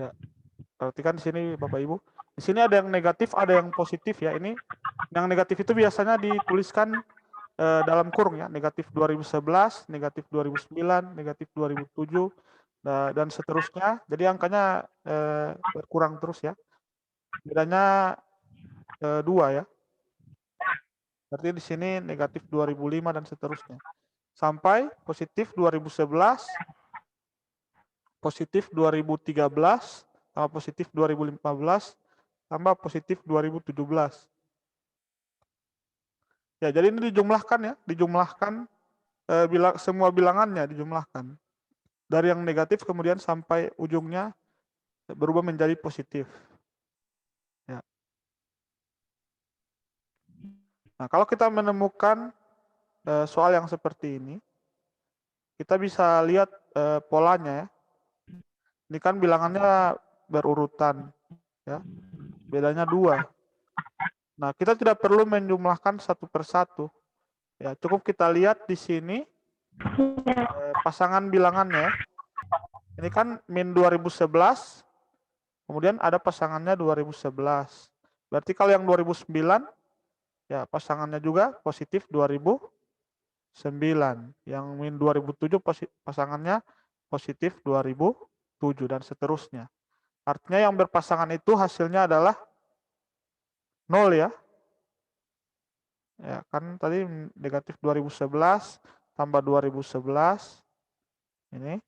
Ya, perhatikan di sini Bapak Ibu. Di sini ada yang negatif, ada yang positif ya. Ini yang negatif itu biasanya dituliskan dalam kurung ya, negatif 2011, negatif 2009, negatif 2007, dan seterusnya. Jadi angkanya berkurang terus ya. Bedanya 2 ya. Berarti di sini negatif 2005 dan seterusnya. Sampai positif 2011, positif 2013, tambah positif 2015, tambah positif 2017. Ya, jadi ini dijumlahkan ya, dijumlahkan semua bilangannya dijumlahkan. Dari yang negatif kemudian sampai ujungnya berubah menjadi positif. Ya. Nah, kalau kita menemukan soal yang seperti ini, kita bisa lihat polanya ya. Ini kan bilangannya berurutan, ya. Bedanya 2. Nah, kita tidak perlu menjumlahkan satu persatu. Ya, cukup kita lihat di sini pasangan bilangannya. Ini kan min 2011, kemudian ada pasangannya 2011. Berarti kalau yang 2009, ya pasangannya juga positif 2009. Yang min 2007 pasangannya positif 2007 dan seterusnya. Artinya yang berpasangan itu hasilnya adalah 0 ya. Ya, kan tadi negatif 2011 tambah 2011. Ini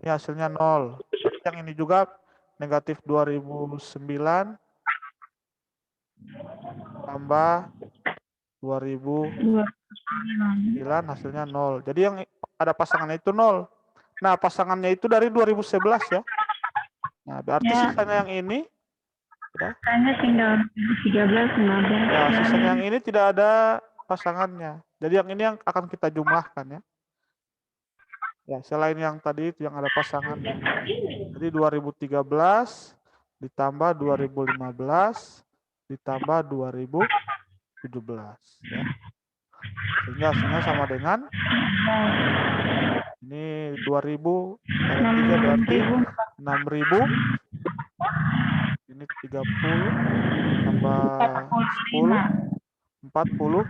hasilnya 0. Berarti yang ini juga negatif 2009 tambah 2009 hasilnya 0. Jadi yang ada pasangannya itu 0. Nah, pasangannya itu dari 2011 ya. Nah, berarti sisanya yang ini ya. Hanya tinggal 13, 15. Ya, sisanya yang ini tidak ada pasangannya. Jadi yang ini yang akan kita jumlahkan ya. Ya, selain yang tadi itu yang ada pasangannya. Jadi 2013 ditambah 2015 ditambah 2017 ya. Sehingga hasilnya sama dengan ini 2000 kali 3 berarti 6000. Ini 30 tambah 10 45.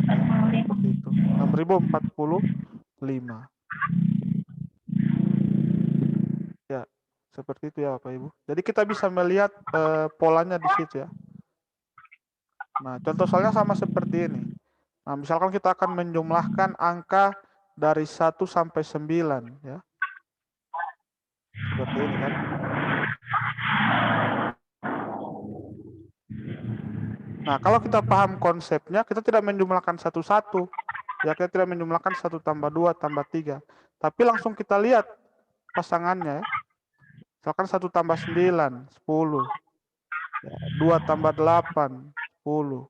Ya, seperti itu. 6045. Ya, seperti itu ya Bapak Ibu. Jadi kita bisa melihat polanya di situ ya. Nah, contoh soalnya sama seperti ini. Nah, misalkan kita akan menjumlahkan angka dari 1 sampai 9 ya. Seperti ini kan. Nah, kalau kita paham konsepnya, kita tidak menjumlahkan satu-satu. Ya, kita tidak menjumlahkan 1 tambah 2 tambah 3. Tapi langsung kita lihat pasangannya ya. Misalkan 1 tambah 9, 10. Ya, 2 tambah 8, 10.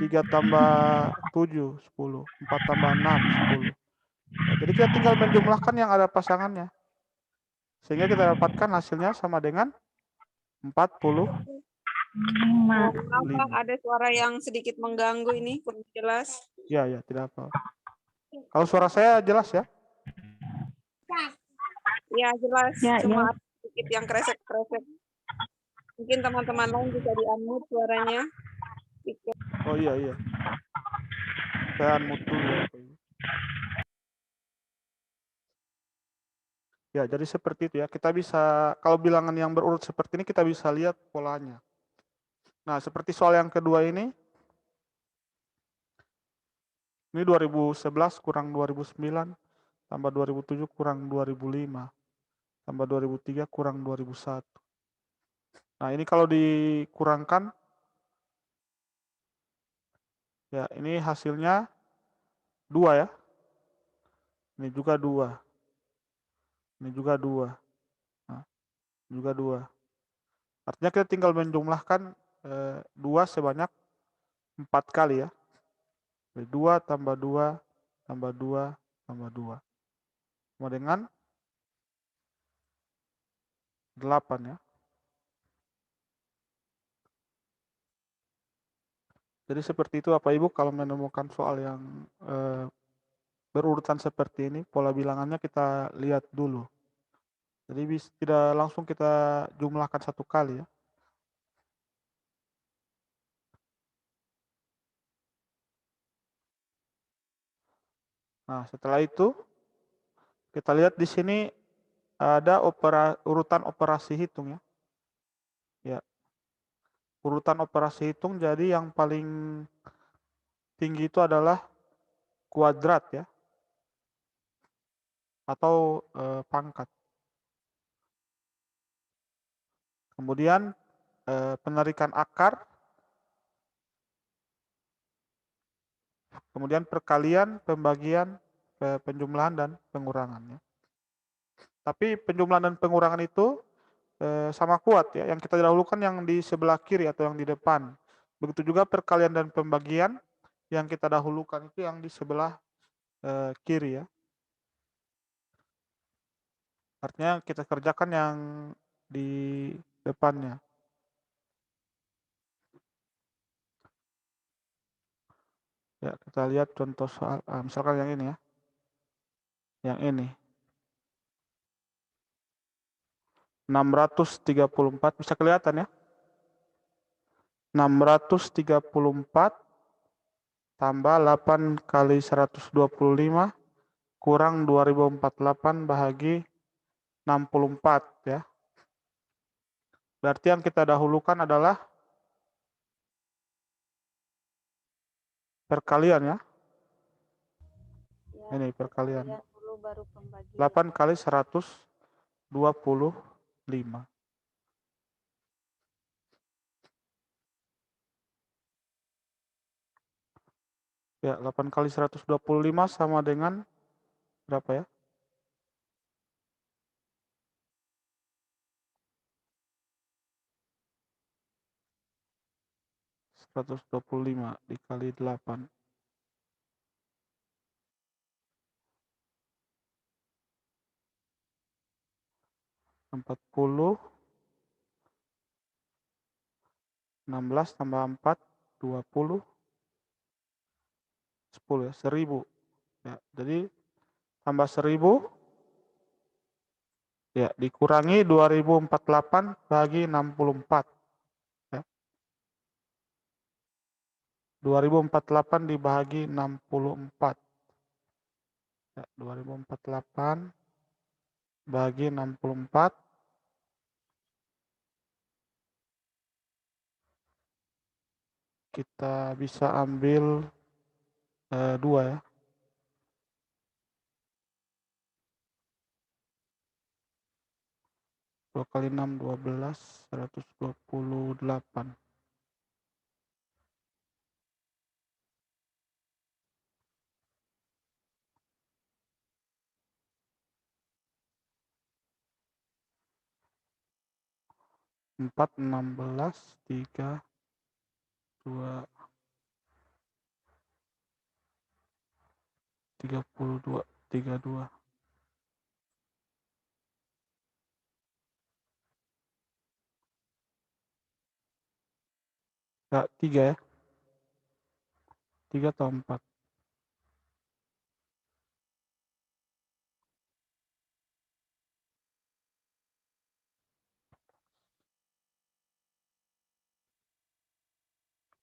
3 tambah 7, 10. 4 tambah 6, 10. Ya, jadi kita tinggal menjumlahkan yang ada pasangannya. Sehingga kita dapatkan hasilnya sama dengan 40. Maaf, ada suara yang sedikit mengganggu ini, kurang jelas. Ya, tidak apa. Kalau suara saya jelas ya? Ya, jelas. Ya, Cuma ya. sedikit yang kresek-kresek. Mungkin teman-teman lain bisa di-unmute suaranya. Oh iya. Saya unmute dulu ya. Ya, jadi seperti itu ya. Kita bisa, kalau bilangan yang berurut seperti ini, kita bisa lihat polanya. Nah, seperti soal yang kedua ini 2011 kurang 2009, tambah 2007 kurang 2005, tambah 2003 kurang 2001. Nah, ini kalau dikurangkan, ya ini hasilnya 2 ya. Ini juga 2. Ini juga 2. Nah, juga 2. Artinya kita tinggal menjumlahkan 2 sebanyak 4 kali ya. 2 tambah 2 tambah 2 tambah 2. Sama dengan 8 ya. Jadi seperti itu Bapak Ibu, kalau menemukan soal yang berurutan seperti ini, pola bilangannya kita lihat dulu. Jadi tidak langsung kita jumlahkan satu kali ya. Nah, setelah itu kita lihat di sini ada urutan operasi hitung ya. Ya, urutan operasi hitung, jadi yang paling tinggi itu adalah kuadrat ya, atau pangkat. Kemudian penarikan akar, kemudian perkalian, pembagian, penjumlahan, dan pengurangan ya. Tapi penjumlahan dan pengurangan itu sama kuat ya. Yang kita dahulukan yang di sebelah kiri atau yang di depan. Begitu juga perkalian dan pembagian yang kita dahulukan itu yang di sebelah kiri ya. Artinya kita kerjakan yang di depannya. Ya, kita lihat contoh soal, misalkan yang ini ya. Yang ini. 634, bisa kelihatan ya. 634 tambah 8 kali 125 kurang 2048 bahagi 64 ya. Berarti yang kita dahulukan adalah perkalian ya. Ini perkalian. Dulu baru pembagian. 8 kali 125. Ya, 8 kali 125 sama dengan berapa ya? ...125 dikali 8. ...40... ...16 tambah 4... ...20... ...10 ya, 1000. Ya, jadi tambah 1000... ...ya, dikurangi 2048 bagi 64. Ya. 2048 dibagi 64. Ya, 2048 bagi 64. Kita bisa ambil 2 ya. 2 kali 6, 12, 128. Empat, 16, 3, 2, 32, 32. Ya, 3 ya. 3 atau 4.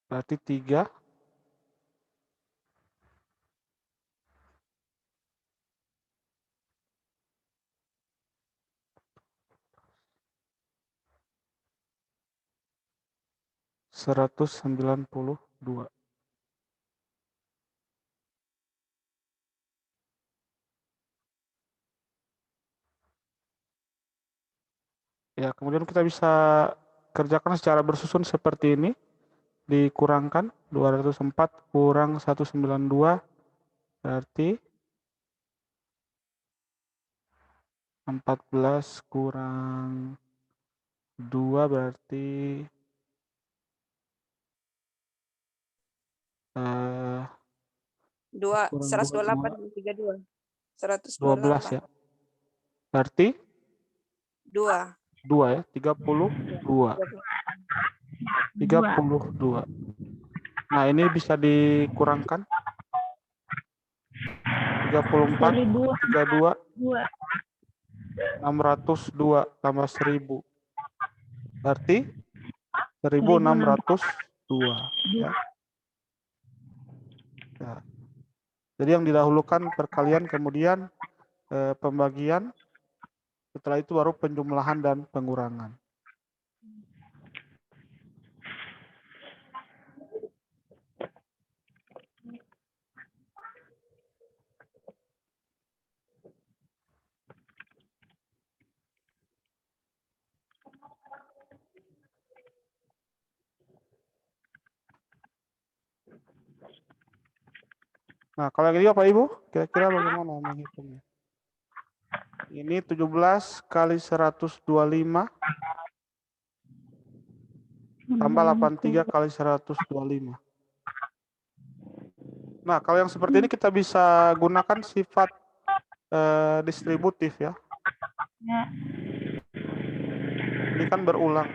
Berarti 3 192. Ya, kemudian kita bisa kerjakan secara bersusun seperti ini. Dikurangkan 204 kurang 192 berarti 14 kurang 2 berarti 128 dan 32. 12 ya. Berarti 2. 2 ya, 32. 32. Nah, ini bisa dikurangkan. 34, 32. 2. 602 tambah 1000. Berarti 1602. Ya. Ya. Jadi yang didahulukan perkalian, kemudian pembagian, setelah itu baru penjumlahan dan pengurangan. Nah, kalau yang ini Bapak Ibu, kira-kira bagaimana menghitungnya? Ini 17 kali 125 tambah 83 kali 125. Nah, kalau yang seperti ini kita bisa gunakan sifat distributif ya. Ini kan berulang.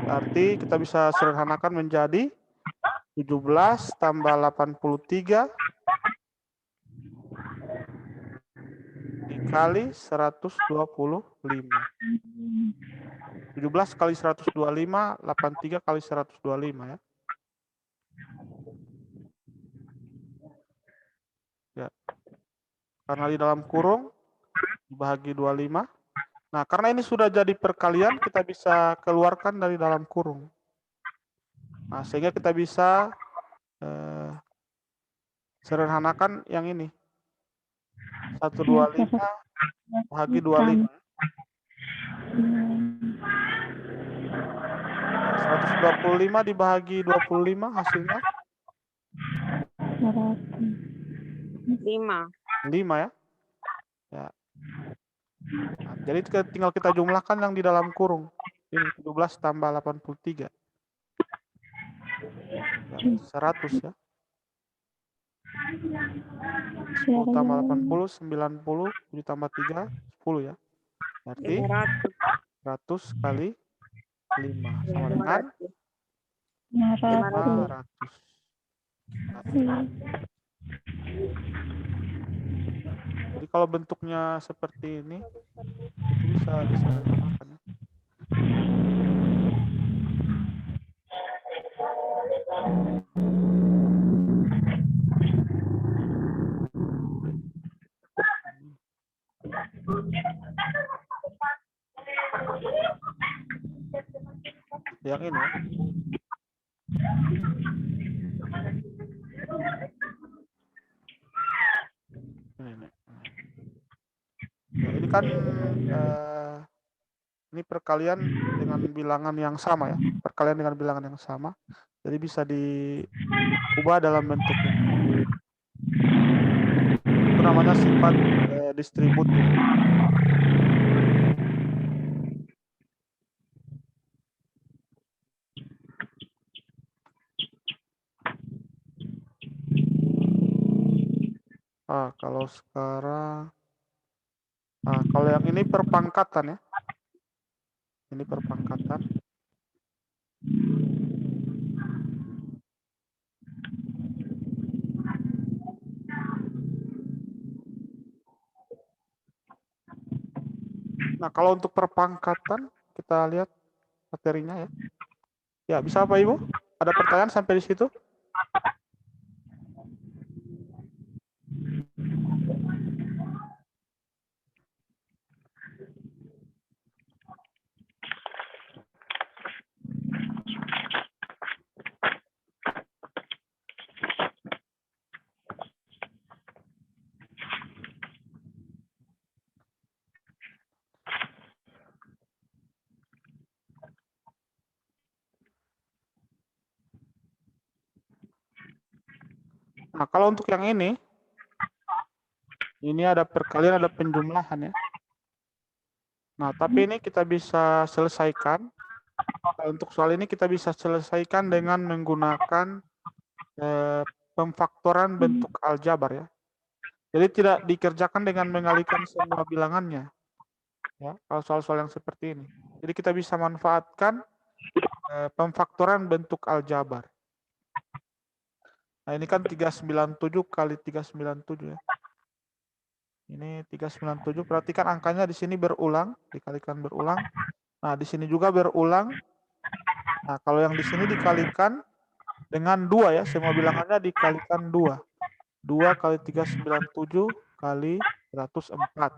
Berarti kita bisa sederhanakan menjadi 17 tambah 83 dikali 125. 17 kali 125, 83 kali 125 ya. Ya. Karena di dalam kurung dibagi 25. Nah, karena ini sudah jadi perkalian, kita bisa keluarkan dari dalam kurung. Nah, sehingga kita bisa sederhanakan yang ini. 125 bagi 25. 125 dibagi 25 hasilnya 5. 5 ya. Ya. Nah, jadi tinggal kita jumlahkan yang di dalam kurung. Ini 17 tambah 83. Ya, 100 ya. 10 tambah 80, 90, 7 tambah 3, 10 ya. Berarti 100 kali 5 sama dengan 500. Jadi kalau bentuknya seperti ini, itu bisa disederhanakan ya. Yang ini ya. Ini. Ya, ini kan ini perkalian dengan bilangan yang sama ya. Perkalian dengan bilangan yang sama. Jadi bisa diubah dalam bentuk ini. Itu namanya sifat distributif. Kalau sekarang, kalau yang ini perpangkatan ya. Ini perpangkatan. Nah, kalau untuk perpangkatan, kita lihat materinya ya. Ya, bisa Pak Ibu? Ada pertanyaan sampai di situ? Nah, kalau untuk yang ini ada perkalian, ada penjumlahan ya. Nah, tapi ini kita bisa selesaikan. Untuk soal ini kita bisa selesaikan dengan menggunakan pemfaktoran bentuk aljabar ya. Jadi tidak dikerjakan dengan mengalihkan semua bilangannya. Ya, kalau soal-soal yang seperti ini. Jadi kita bisa manfaatkan pemfaktoran bentuk aljabar. Nah, ini kan 397 kali 397 ya. Ini 397, perhatikan angkanya di sini berulang, dikalikan berulang. Nah, di sini juga berulang. Nah, kalau yang di sini dikalikan dengan 2 ya, semua bilangannya dikalikan 2. 2 kali 397 kali 104.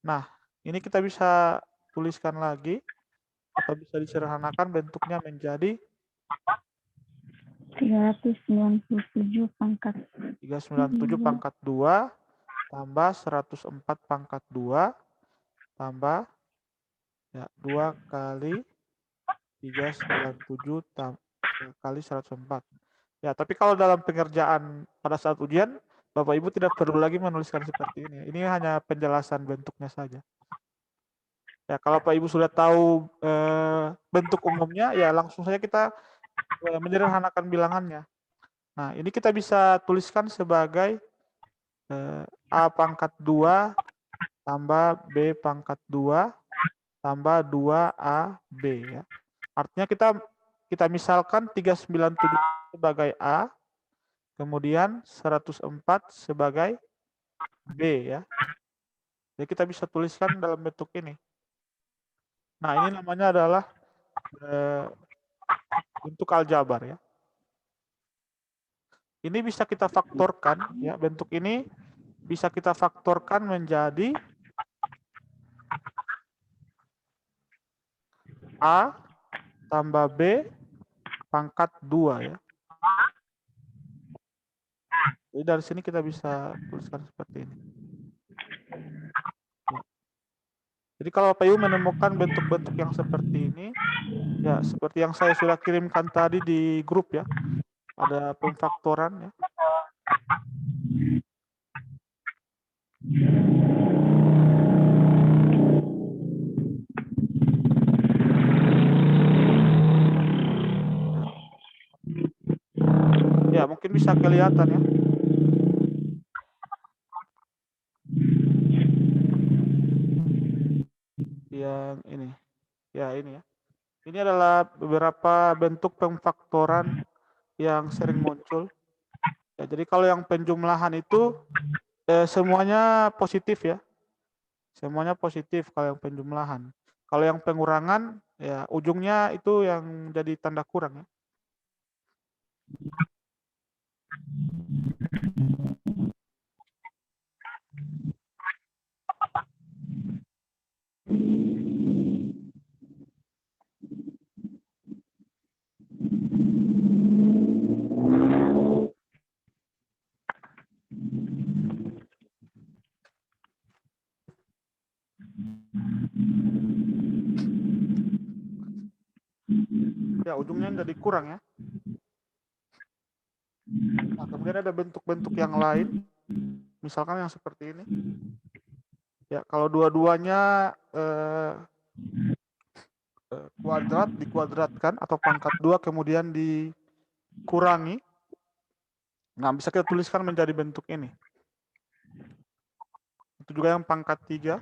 Nah, ini kita bisa tuliskan lagi atau bisa disederhanakan bentuknya menjadi 397 pangkat 397 pangkat 2 tambah 104 pangkat 2 tambah ya 2 kali 397 kali 104. Ya, tapi kalau dalam pengerjaan pada saat ujian, Bapak Ibu tidak perlu lagi menuliskan seperti ini. Ini hanya penjelasan bentuknya saja. Ya, kalau Pak Ibu sudah tahu bentuk umumnya, ya langsung saja kita menyederhanakan bilangannya. Nah, ini kita bisa tuliskan sebagai A pangkat 2 tambah B pangkat 2 tambah 2AB ya. Artinya kita misalkan 397 sebagai A, kemudian 104 sebagai B ya. Jadi kita bisa tuliskan dalam bentuk ini. Nah, ini namanya adalah bentuk aljabar ya. Ini bisa kita faktorkan ya, bentuk ini bisa kita faktorkan menjadi A tambah B pangkat 2 ya. Jadi dari sini kita bisa tuliskan seperti ini. Ya. Jadi kalau Bapak Ibu menemukan bentuk-bentuk yang seperti ini, ya seperti yang saya sudah kirimkan tadi di grup ya, ada pemfaktoran ya. Ya, mungkin bisa kelihatan ya. Yang ini. Ya, ini ya. Ini adalah beberapa bentuk pemfaktoran yang sering muncul. Ya, jadi kalau yang penjumlahan itu semuanya positif ya. Semuanya positif kalau yang penjumlahan. Kalau yang pengurangan ya ujungnya itu yang jadi tanda kurang ya. Ya, ujungnya jadi kurang ya. Nah, kemudian ada bentuk-bentuk yang lain. Misalkan yang seperti ini. Ya, kalau dua-duanya kuadrat dikuadratkan atau pangkat 2 kemudian dikurangi. Nah, bisa kita tuliskan menjadi bentuk ini. Itu juga yang pangkat 3.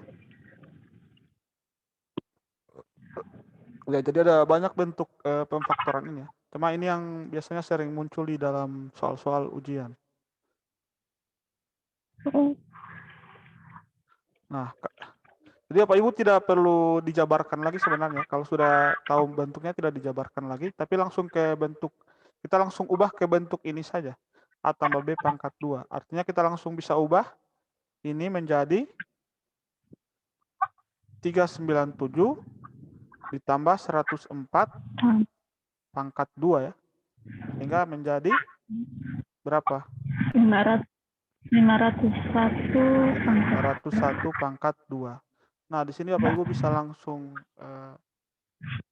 Ya, jadi ada banyak bentuk pemfaktoran ini ya. Cuma ini yang biasanya sering muncul di dalam soal-soal ujian. Nah, jadi Bapak Ibu tidak perlu dijabarkan lagi sebenarnya. Kalau sudah tahu bentuknya tidak dijabarkan lagi, tapi langsung ke bentuk, kita langsung ubah ke bentuk ini saja. A tambah B pangkat 2. Artinya kita langsung bisa ubah ini menjadi 397 ditambah 104 pangkat 2 ya. Sehingga menjadi berapa? 501 pangkat 2. Nah, di sini Bapak Ibu bisa langsung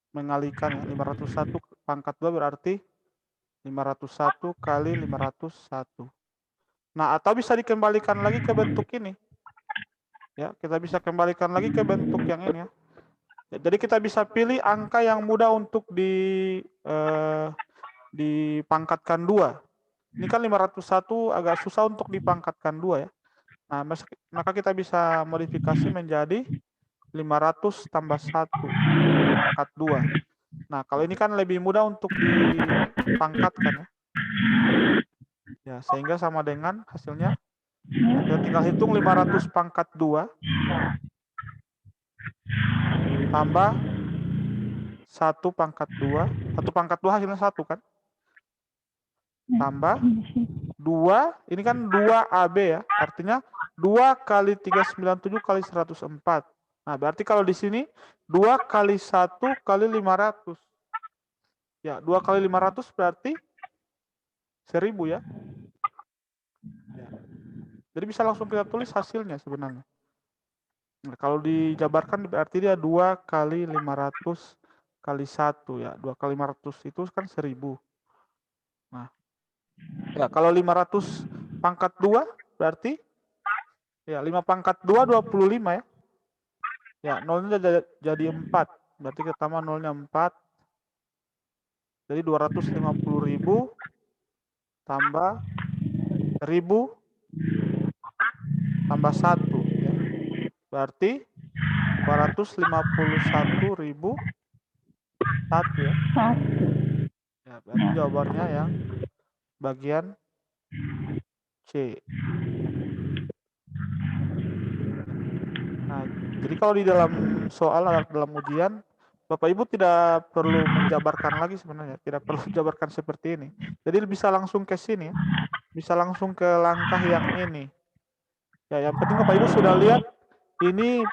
mengalihkan ya. 501 pangkat 2 berarti 501 kali 501. Nah, atau bisa dikembalikan lagi ke bentuk ini. Ya, kita bisa kembalikan lagi ke bentuk yang ini ya. Jadi kita bisa pilih angka yang mudah untuk dipangkatkan 2. Ini kan 501 agak susah untuk dipangkatkan 2 ya. Nah, maka kita bisa modifikasi menjadi 500 tambah 1 pangkat 2. Nah, kalau ini kan lebih mudah untuk dipangkatkan ya. Ya, sehingga sama dengan hasilnya Kita tinggal hitung 500 pangkat 2 tambah 1 pangkat 2. 1 pangkat 2 hasilnya 1 kan? Tambah 2, ini kan 2 AB ya. Artinya 2 kali 397 kali 104. Nah, berarti kalau di sini 2 kali 1 kali 500. Ya, 2 kali 500 berarti 1000 ya. Jadi bisa langsung kita tulis hasilnya sebenarnya. Nah, kalau dijabarkan berarti dia 2 kali 500 kali 1 ya. 2 kali 500 itu kan 1000. Nah, ya kalau 500 pangkat 2 berarti ya 5 pangkat 2 25 ya. Ya, nolnya jadi 4. Berarti pertama nolnya 4. Jadi 250.000 tambah 1000 tambah 1 ya. Berarti 251.001 ya. Ya, berarti jawabannya yang bagian C. Nah, jadi kalau di dalam soal atau dalam ujian, Bapak Ibu tidak perlu menjabarkan lagi sebenarnya, tidak perlu jabarkan seperti ini. Jadi bisa langsung ke sini ya. Bisa langsung ke langkah yang ini. Ya, yang penting Bapak Ibu sudah lihat ini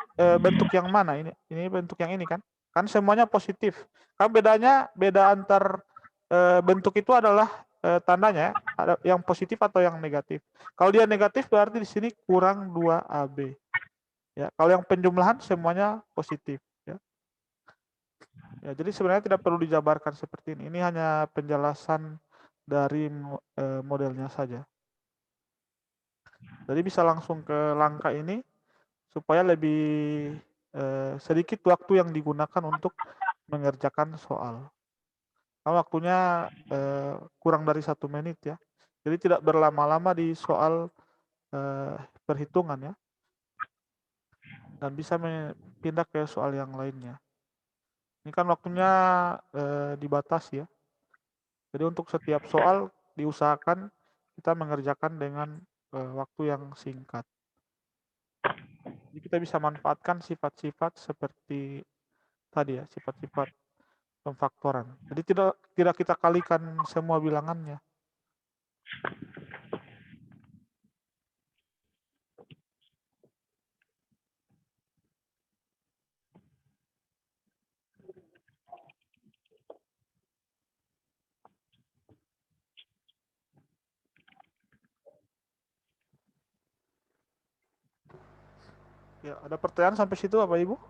bentuk yang mana? Ini bentuk yang ini kan? Kan semuanya positif. Kan beda antar bentuk itu adalah tandanya ya, ada yang positif atau yang negatif. Kalau dia negatif berarti di sini kurang 2 AB. Ya, kalau yang penjumlahan semuanya positif ya. Ya, jadi sebenarnya tidak perlu dijabarkan seperti ini. Ini hanya penjelasan dari modelnya saja. Jadi bisa langsung ke langkah ini supaya lebih sedikit waktu yang digunakan untuk mengerjakan soal. Nah, waktunya kurang dari 1 menit ya. Jadi tidak berlama-lama di soal perhitungan ya. Dan bisa pindah ke soal yang lainnya. Ini kan waktunya dibatasi ya. Jadi untuk setiap soal diusahakan kita mengerjakan dengan waktu yang singkat. Jadi kita bisa manfaatkan sifat-sifat seperti tadi ya, sifat-sifat pemfaktoran. Jadi tidak kita kalikan semua bilangannya. Ya, ada pertanyaan sampai situ Bapak Ibu?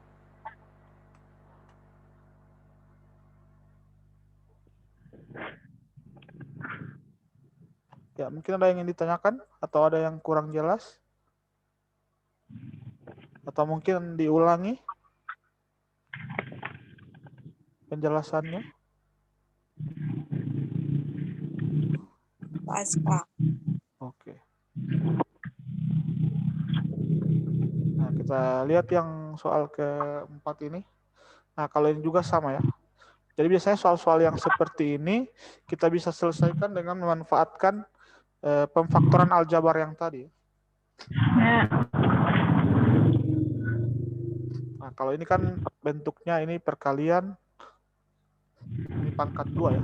Ya, mungkin ada yang ingin ditanyakan atau ada yang kurang jelas? Atau mungkin diulangi penjelasannya? Pas, Pak. Oke. Nah, kita lihat yang soal keempat ini. Nah, kalau ini juga sama ya. Jadi biasanya soal-soal yang seperti ini kita bisa selesaikan dengan memanfaatkan pemfaktoran aljabar yang tadi. Nah, kalau ini kan bentuknya ini perkalian, ini pangkat 2 ya.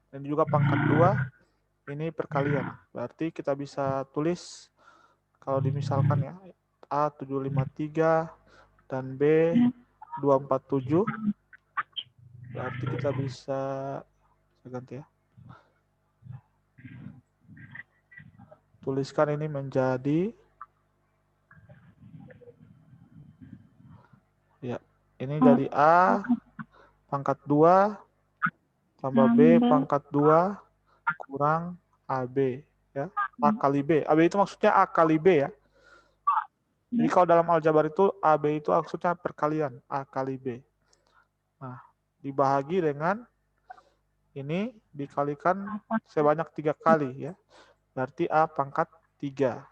Dan juga pangkat 2, ini perkalian. Berarti kita bisa tulis, kalau dimisalkan ya, A 753 dan B 247. Berarti kita bisa, saya ganti ya. Tuliskan ini menjadi, ya, ini jadi A pangkat 2 tambah B pangkat 2 kurang AB ya. A kali B. AB itu maksudnya A kali B ya. Jadi kalau dalam aljabar itu AB itu maksudnya perkalian A kali B. Nah, dibahagi dengan ini dikalikan sebanyak 3 kali ya. Berarti A pangkat 3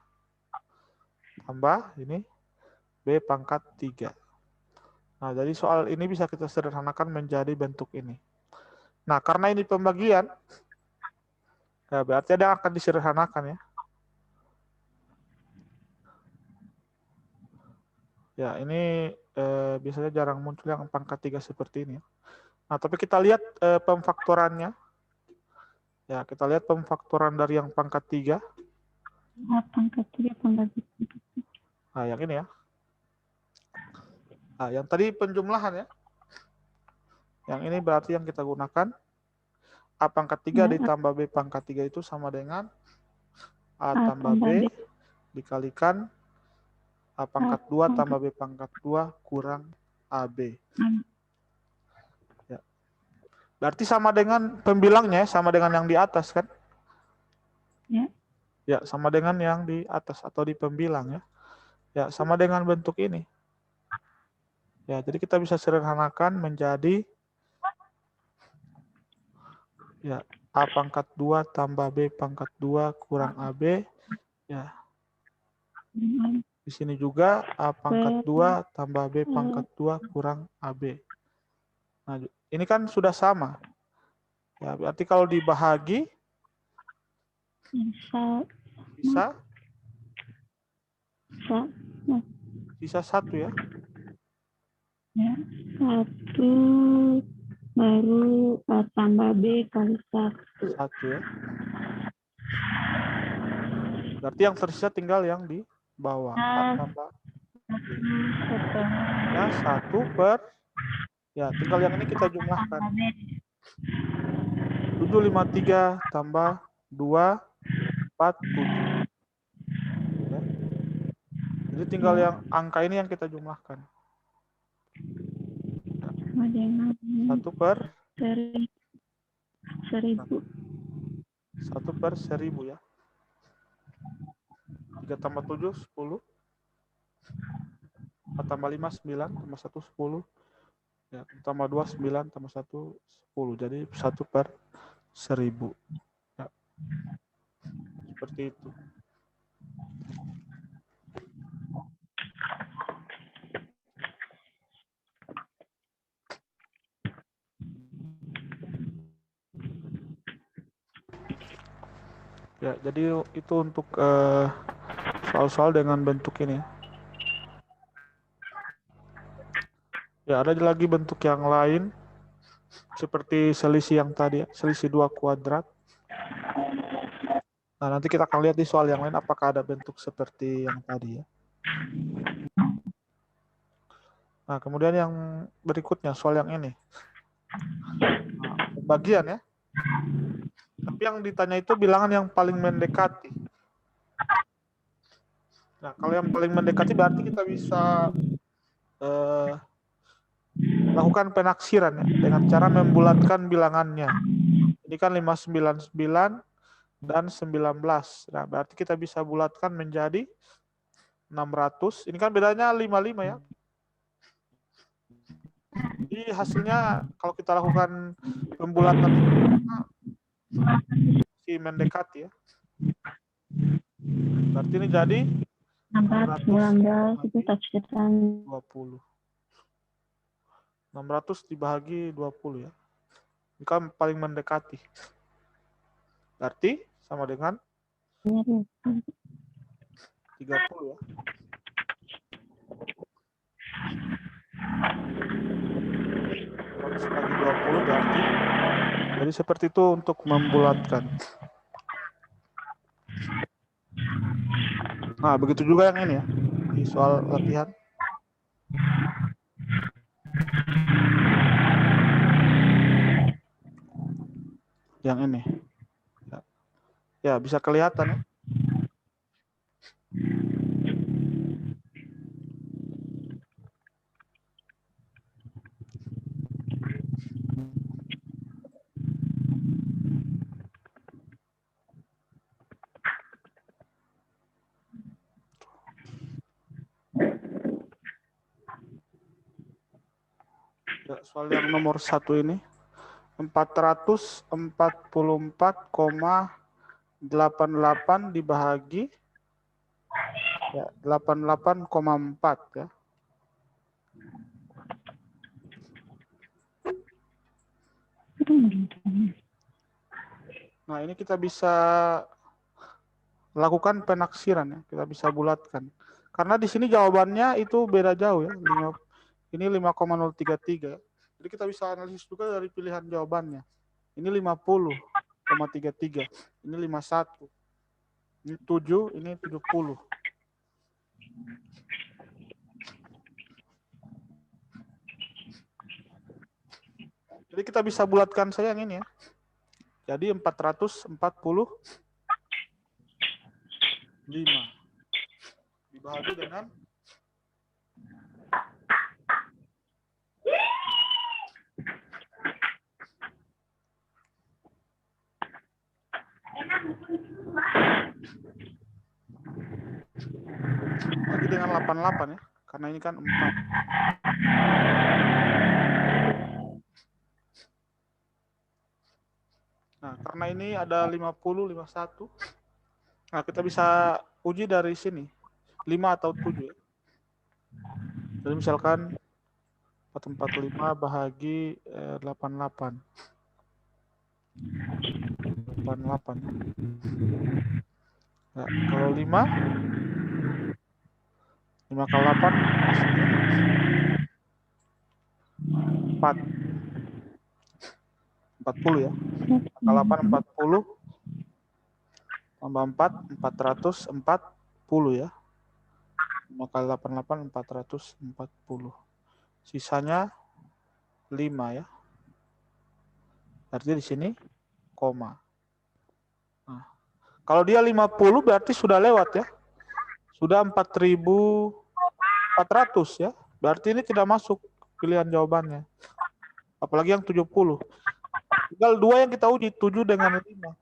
tambah ini B pangkat 3. Nah, jadi soal ini bisa kita sederhanakan menjadi bentuk ini. Nah, karena ini pembagian, ya berarti ada yang akan disederhanakan ya. Ya, ini biasanya jarang muncul yang pangkat 3 seperti ini. Nah, tapi kita lihat pemfaktorannya. Ya, kita lihat pemfaktoran dari yang pangkat 3. Pangkat 3 tambah B. Nah, yang ini ya. Nah, yang tadi penjumlahan ya. Yang ini berarti yang kita gunakan A pangkat 3 ditambah B pangkat 3 itu sama dengan A tambah B dikalikan A pangkat 2 tambah B pangkat 2 kurang AB. Ya. Berarti sama dengan pembilangnya, sama dengan yang di atas kan? Ya. Ya, sama dengan yang di atas atau di pembilang ya. Ya, sama dengan bentuk ini. Ya, jadi kita bisa sederhanakan menjadi ya A pangkat 2 tambah B pangkat 2 kurang AB. Ya. Di sini juga A pangkat 2 tambah B pangkat 2 kurang AB. Nah, ini kan sudah sama. Ya, berarti kalau dibahagi bisa sisa 1 ya. Ya, 1 baru A tambah B kali 1. 1 ya. Berarti yang tersisa tinggal yang di bawah. A tambah B. Ya, 1 per. Ya, tinggal yang ini kita jumlahkan. 753 tambah 2, 47. Ya. Jadi tinggal yang angka ini yang kita jumlahkan. 1 per 1000. 1 per 1000 ya. 3 tambah 7, 10. 4 tambah 5, 9. Tambah 1, 10. Ya, tambah 2, 9. Tambah 1, 10. Jadi 1 per 1000. Ya. Seperti itu. Ya, jadi itu untuk soal-soal dengan bentuk ini. Ya, ada lagi bentuk yang lain seperti selisih yang tadi, selisih 2 kuadrat. Nah, nanti kita akan lihat di soal yang lain apakah ada bentuk seperti yang tadi ya. Nah, kemudian yang berikutnya soal yang ini. Nah, pembagian ya. Tapi yang ditanya itu bilangan yang paling mendekati. Nah, kalau yang paling mendekati berarti kita bisa lakukan penaksiran ya, dengan cara membulatkan bilangannya. Ini kan 599 dan 19. Nah, berarti kita bisa bulatkan menjadi 600. Ini kan bedanya 55 ya. Jadi hasilnya kalau kita lakukan pembulatan si mendekati ya. Berarti ini jadi 619 itu taksiran 20. 600 dibagi 20 ya. Ini kan paling mendekati. Berarti sama dengan 30 ya. 100 bagi 20 berarti. Jadi seperti itu untuk membulatkan. Nah, begitu juga yang ini ya. Di soal latihan. Yang ini. Ya, bisa kelihatan ya. Ya, soal yang nomor 1 ini 444,88 dibagi ya 88,4 ya. Nah, ini kita bisa lakukan penaksiran ya, kita bisa bulatkan. Karena di sini jawabannya itu beda jauh ya. Ini 5,033. Jadi kita bisa analisis juga dari pilihan jawabannya. Ini 50,33. Ini 51. Ini 7, ini 70. Jadi kita bisa bulatkan saja yang ini ya. Jadi 445 dibagi dengan 88 ya. Karena ini kan 4. Nah, karena ini ada 50, 51. Nah, kita bisa uji dari sini. 5 atau 7 ya. Jadi misalkan 445 bahagi 88. 88. Nah, kalau 5 kali 8 hasilnya 4. 40 ya. Kali 8 40 tambah 4 440 ya. 5 kali 88 440. Sisanya 5 ya. Berarti di sini koma. Nah, kalau dia 50 berarti sudah lewat ya. Sudah 4.400 ya. Berarti ini tidak masuk pilihan jawabannya. Apalagi yang 70. Tinggal 2 yang kita uji, 7 dengan 5.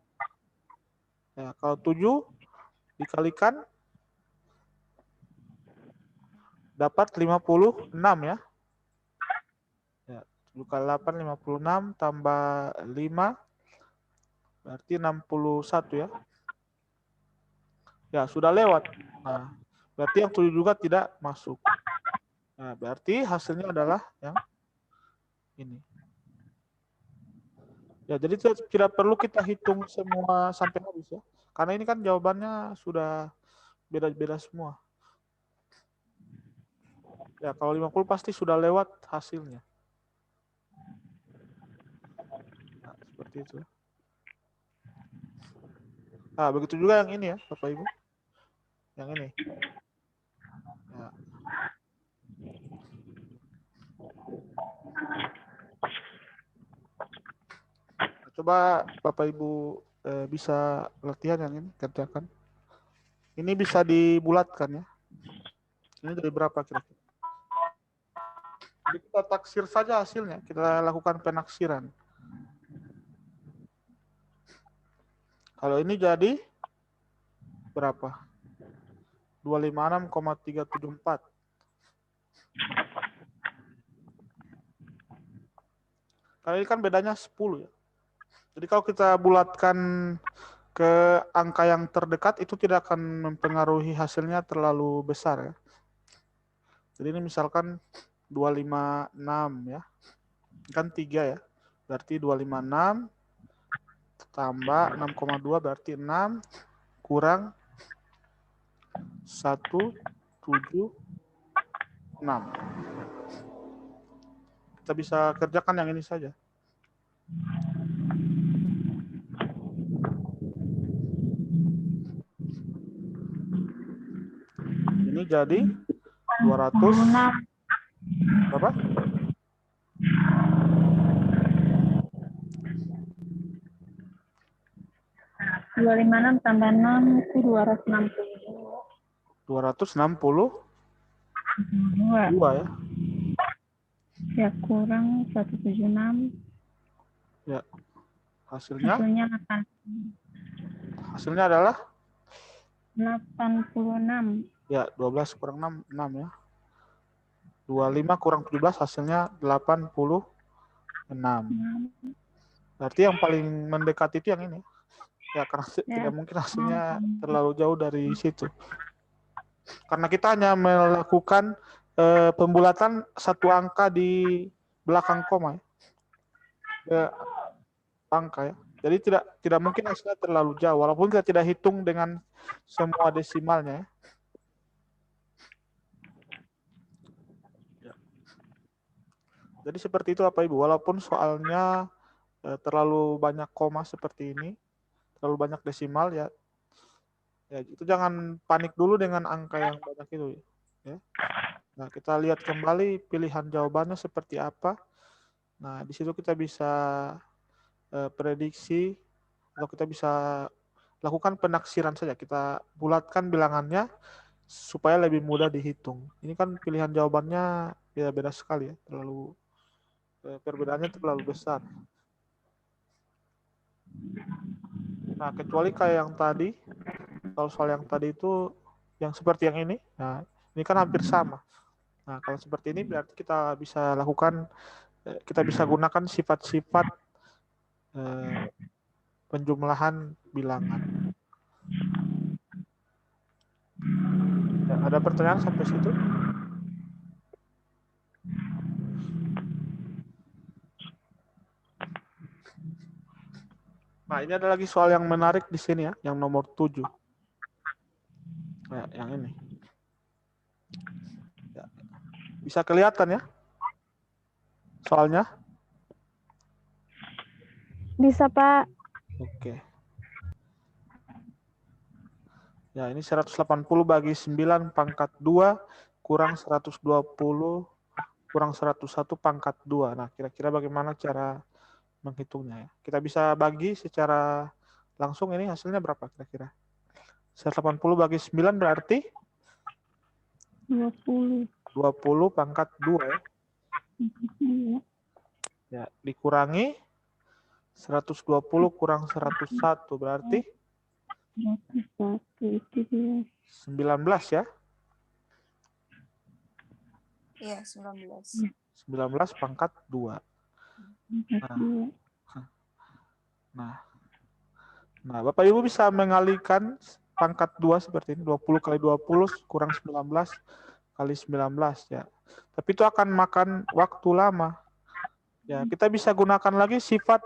Ya, kalau 7 dikalikan dapat 56 ya. Ya, 7 kali 8 56 tambah 5 berarti 61 ya. Ya, sudah lewat. Nah, berarti yang 7 juga tidak masuk. Nah, berarti hasilnya adalah yang ini. Ya, jadi tidak perlu kita hitung semua sampai habis ya. Karena ini kan jawabannya sudah beda-beda semua. Ya, kalau 50 pasti sudah lewat hasilnya. Nah, seperti itu. Nah, begitu juga yang ini ya, Bapak Ibu. Yang ini. Ya. Coba Bapak Ibu bisa latihan yang ini, kerjakan. Ini bisa dibulatkan ya. Ini dari berapa kira-kira? Jadi kita taksir saja hasilnya, kita lakukan penaksiran. Kalau ini jadi berapa? 256,374. Kalau ini kan bedanya 10 ya. Jadi kalau kita bulatkan ke angka yang terdekat itu tidak akan mempengaruhi hasilnya terlalu besar ya. Jadi ini misalkan 256 ya. Kan 3 ya. Berarti 256 tambah 6,2 berarti 6 kurang 176. Kita bisa kerjakan yang ini saja. Ini jadi 200 berapa? Dua lima enam tambah 6 itu 262 ya. Ya kurang 176. Ya. Hasilnya adalah 86. ya 12 kurang 6 ya. 25 kurang 17 hasilnya 86. Berarti yang paling mendekat itu yang ini. Ya karena tidak mungkin hasilnya terlalu jauh dari situ. Karena kita hanya melakukan pembulatan satu angka di belakang koma ya. Angka ya. Jadi tidak mungkin hasilnya terlalu jauh walaupun kita tidak hitung dengan semua desimalnya ya. jadi seperti itu Bapak Ibu. Walaupun soalnya terlalu banyak koma seperti ini, terlalu banyak desimal ya. Ya, itu jangan panik dulu dengan angka yang banyak itu ya. Nah, kita lihat kembali pilihan jawabannya seperti apa. Nah, di situ kita bisa prediksi atau kita bisa lakukan penaksiran saja. Kita bulatkan bilangannya supaya lebih mudah dihitung. Ini kan pilihan jawabannya beda-beda sekali ya, terlalu perbedaannya terlalu besar. Nah, kecuali kayak yang tadi, kalau soal yang tadi itu yang seperti yang ini, nah ini kan hampir sama. Nah, kalau seperti ini berarti kita bisa lakukan, kita bisa gunakan sifat-sifat penjumlahan bilangan. Ya, ada pertanyaan sampai situ? Nah, ini ada lagi soal yang menarik di sini ya, yang nomor 7. Nah, yang ini. Ya. Bisa kelihatan ya soalnya? Bisa, Pak. Oke. Ya, ini 180 bagi 9 pangkat 2 kurang 120 kurang 101 pangkat 2. Nah, kira-kira bagaimana cara menghitungnya ya? Kita bisa bagi secara langsung, ini hasilnya berapa kira-kira? 180 bagi 9 berarti 20. 20 pangkat 2 ya. Iya. Ya, dikurangi 120 kurang 101 berarti 101 itu dia. 19 ya. Iya, 19. 19 pangkat 2. Nah, Bapak Ibu bisa mengalihkan pangkat 2 seperti ini. 20 kali 20 kurang 19 kali 19 ya. Tapi itu akan makan waktu lama. Ya, kita bisa gunakan lagi sifat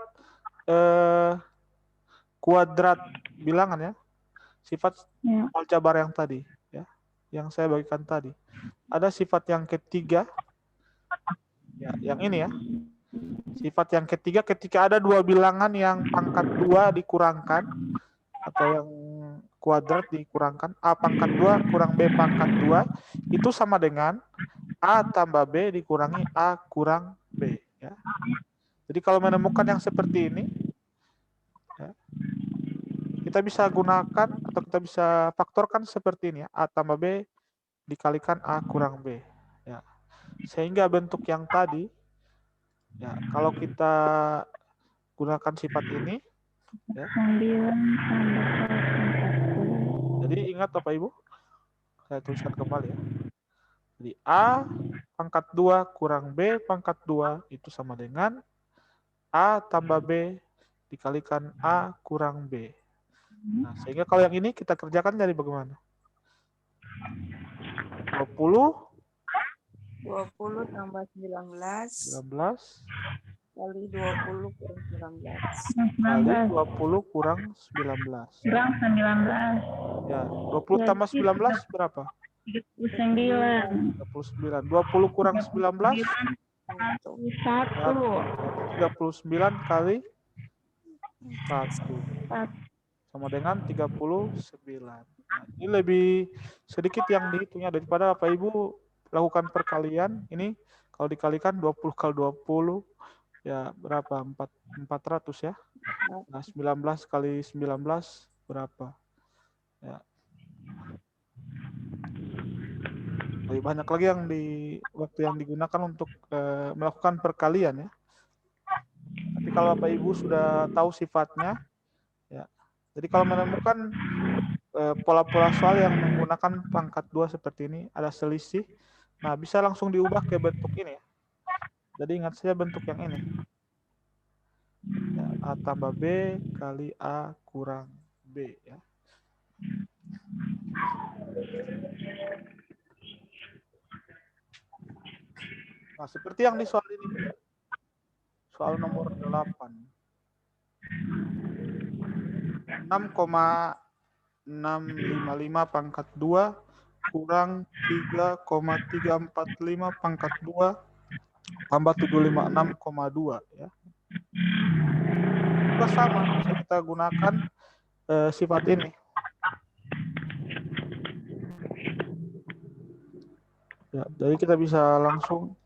kuadrat bilangan ya. Sifat aljabar yang tadi ya, yang saya bagikan tadi. Ada sifat yang ketiga ya, yang ini ya. Sifat yang ketiga ketika ada dua bilangan yang pangkat 2 dikurangkan atau yang kuadrat dikurangkan, A pangkat 2 kurang B pangkat 2 itu sama dengan A tambah B dikurangi A kurang B ya. Jadi kalau menemukan yang seperti ini ya, kita bisa gunakan atau kita bisa faktorkan seperti ini ya, A tambah B dikalikan A kurang B ya. Sehingga bentuk yang tadi ya, kalau kita gunakan sifat ini ya. 9 tambah 40. Jadi ingat Bapak Ibu, saya tuliskan kembali ya. Jadi A pangkat 2 kurang B pangkat 2 itu sama dengan A tambah B dikalikan A kurang B. Nah, sehingga kalau yang ini kita kerjakan jadi bagaimana? 20 tambah 19 kali 20 kurang 19. Kali 20 kurang 19. Kurang 19. Ya, 20 tambah 19 berapa? 39. 39. 20 kurang 19 1. 39 kali 1 sama dengan 39. Nah, ini lebih sedikit yang dihitungnya daripada Bapak Ibu lakukan perkalian. Ini kalau dikalikan 20 kali 20 ya berapa? 400 ya. Nah, 19 kali 19 berapa? Ya. Lebih banyak lagi yang waktu yang digunakan untuk melakukan perkalian ya. Tapi kalau Bapak Ibu sudah tahu sifatnya ya. Jadi kalau menemukan pola-pola soal yang menggunakan pangkat 2 seperti ini ada selisih, nah bisa langsung diubah ke bentuk ini ya. Jadi ingat saja bentuk yang ini. Ya, A tambah B kali A kurang B ya. Nah, seperti yang di soal ini. Soal nomor 8. 6,655 pangkat 2 kurang 3,345 pangkat 2 tambah 756,2 ya. Juga sama, bisa kita gunakan sifat ini. Ya, jadi kita bisa langsung,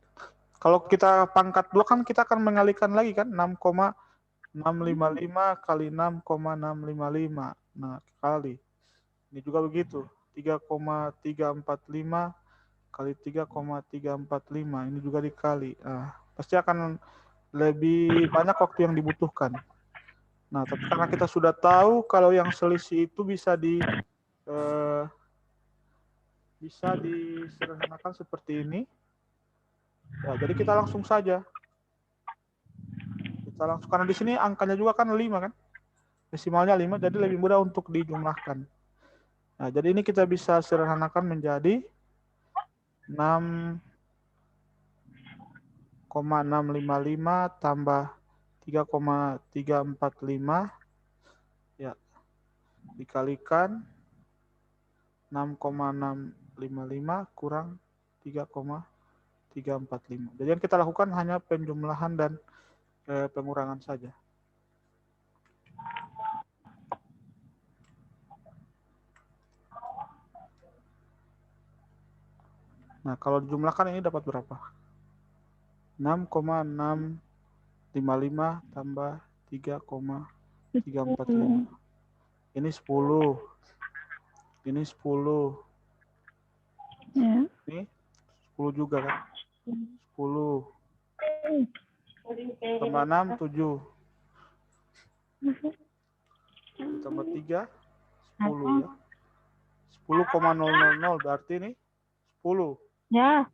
kalau kita pangkat 2 kan kita akan mengalikan lagi kan, 6,655 kali 6,655. Nah, kali. Ini juga begitu, 3,345 kali 3,345. Ini juga dikali. Nah, pasti akan lebih banyak waktu yang dibutuhkan. Nah, tapi karena kita sudah tahu kalau yang selisih itu bisa disederhanakan seperti ini. Ya, jadi kita langsung saja. Kita langsung, karena di sini angkanya juga kan 5 kan. Desimalnya 5, jadi lebih mudah untuk dijumlahkan. Nah, jadi ini kita bisa sederhanakan menjadi 6,655 tambah 3,345 ya, dikalikan 6,655 kurang 3,345. Jadi yang kita lakukan hanya penjumlahan dan pengurangan saja. Nah, kalau dijumlahkan ini dapat berapa? 6,655 tambah 3,345. Ini 10. Ini 10. Ya. Ini 10 juga kan? 10. Tambah 6, 7. Tambah 3, 10 ya. 10,000 berarti ini 10. Ya.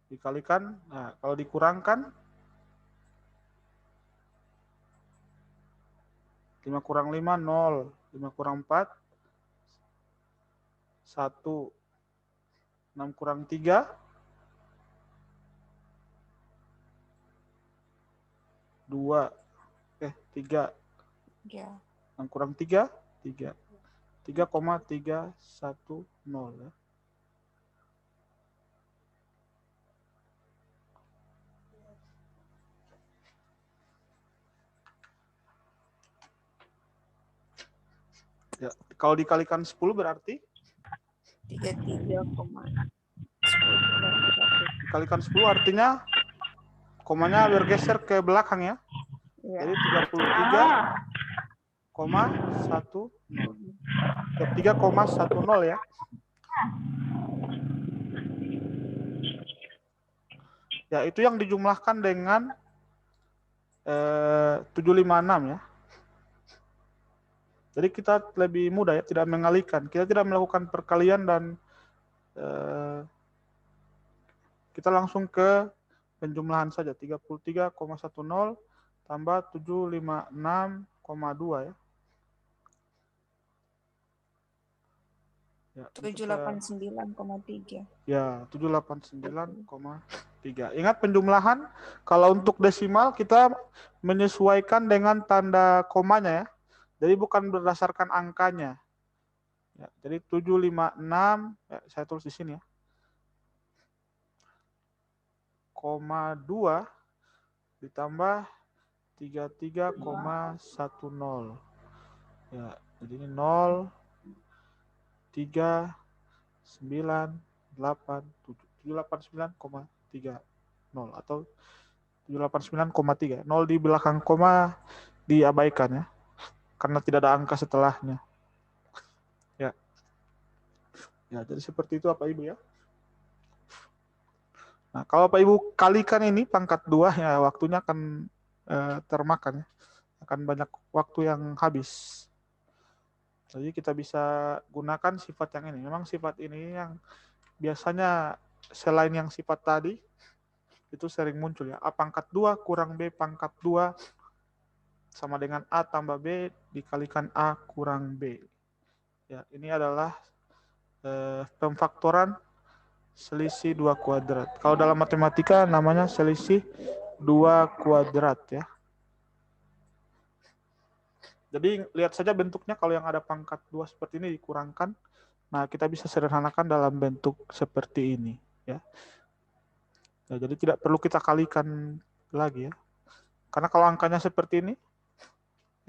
Dikalikan, nah kalau dikurangkan 5 kurang 5, 0. 5 kurang 4, 1. 6 kurang 3, 2. 3. Ya. 6 kurang 3, 3. 3,310 ya. Ya, kalau dikalikan 10 berarti 33,10. dikalikan 10 artinya komanya bergeser ke belakang ya. Ya. Jadi 33,10. 3,10 ya. Ya, itu yang dijumlahkan dengan 756 ya. Jadi kita lebih mudah ya, tidak mengalikan. Kita tidak melakukan perkalian dan kita langsung ke penjumlahan saja. 33,10 tambah 756,2 ya. Ya, 789,3. Ya, 789,3. Ingat penjumlahan, kalau untuk desimal kita menyesuaikan dengan tanda komanya ya. Jadi bukan berdasarkan angkanya. Ya, jadi 756, ya, saya tulis di sini ya. 2 ditambah 33,10. Ya, jadi ini 0, 3, 9, 8, 789,30 atau 789,3. 0 di belakang koma diabaikan ya, karena tidak ada angka setelahnya. Ya. Ya, jadi seperti itu Bapak Ibu ya. Nah, kalau Bapak Ibu kalikan ini pangkat 2 ya, waktunya akan termakan ya. Akan banyak waktu yang habis. Jadi kita bisa gunakan sifat yang ini. Memang sifat ini yang biasanya selain yang sifat tadi itu sering muncul ya. A pangkat 2 kurang B pangkat 2 sama dengan A tambah B dikalikan A kurang B. Ya, ini adalah pemfaktoran selisih 2 kuadrat. Kalau dalam matematika namanya selisih 2 kuadrat ya. Jadi lihat saja bentuknya, kalau yang ada pangkat 2 seperti ini dikurangkan. Nah, kita bisa sederhanakan dalam bentuk seperti ini ya. Ya, jadi tidak perlu kita kalikan lagi ya. Karena kalau angkanya seperti ini,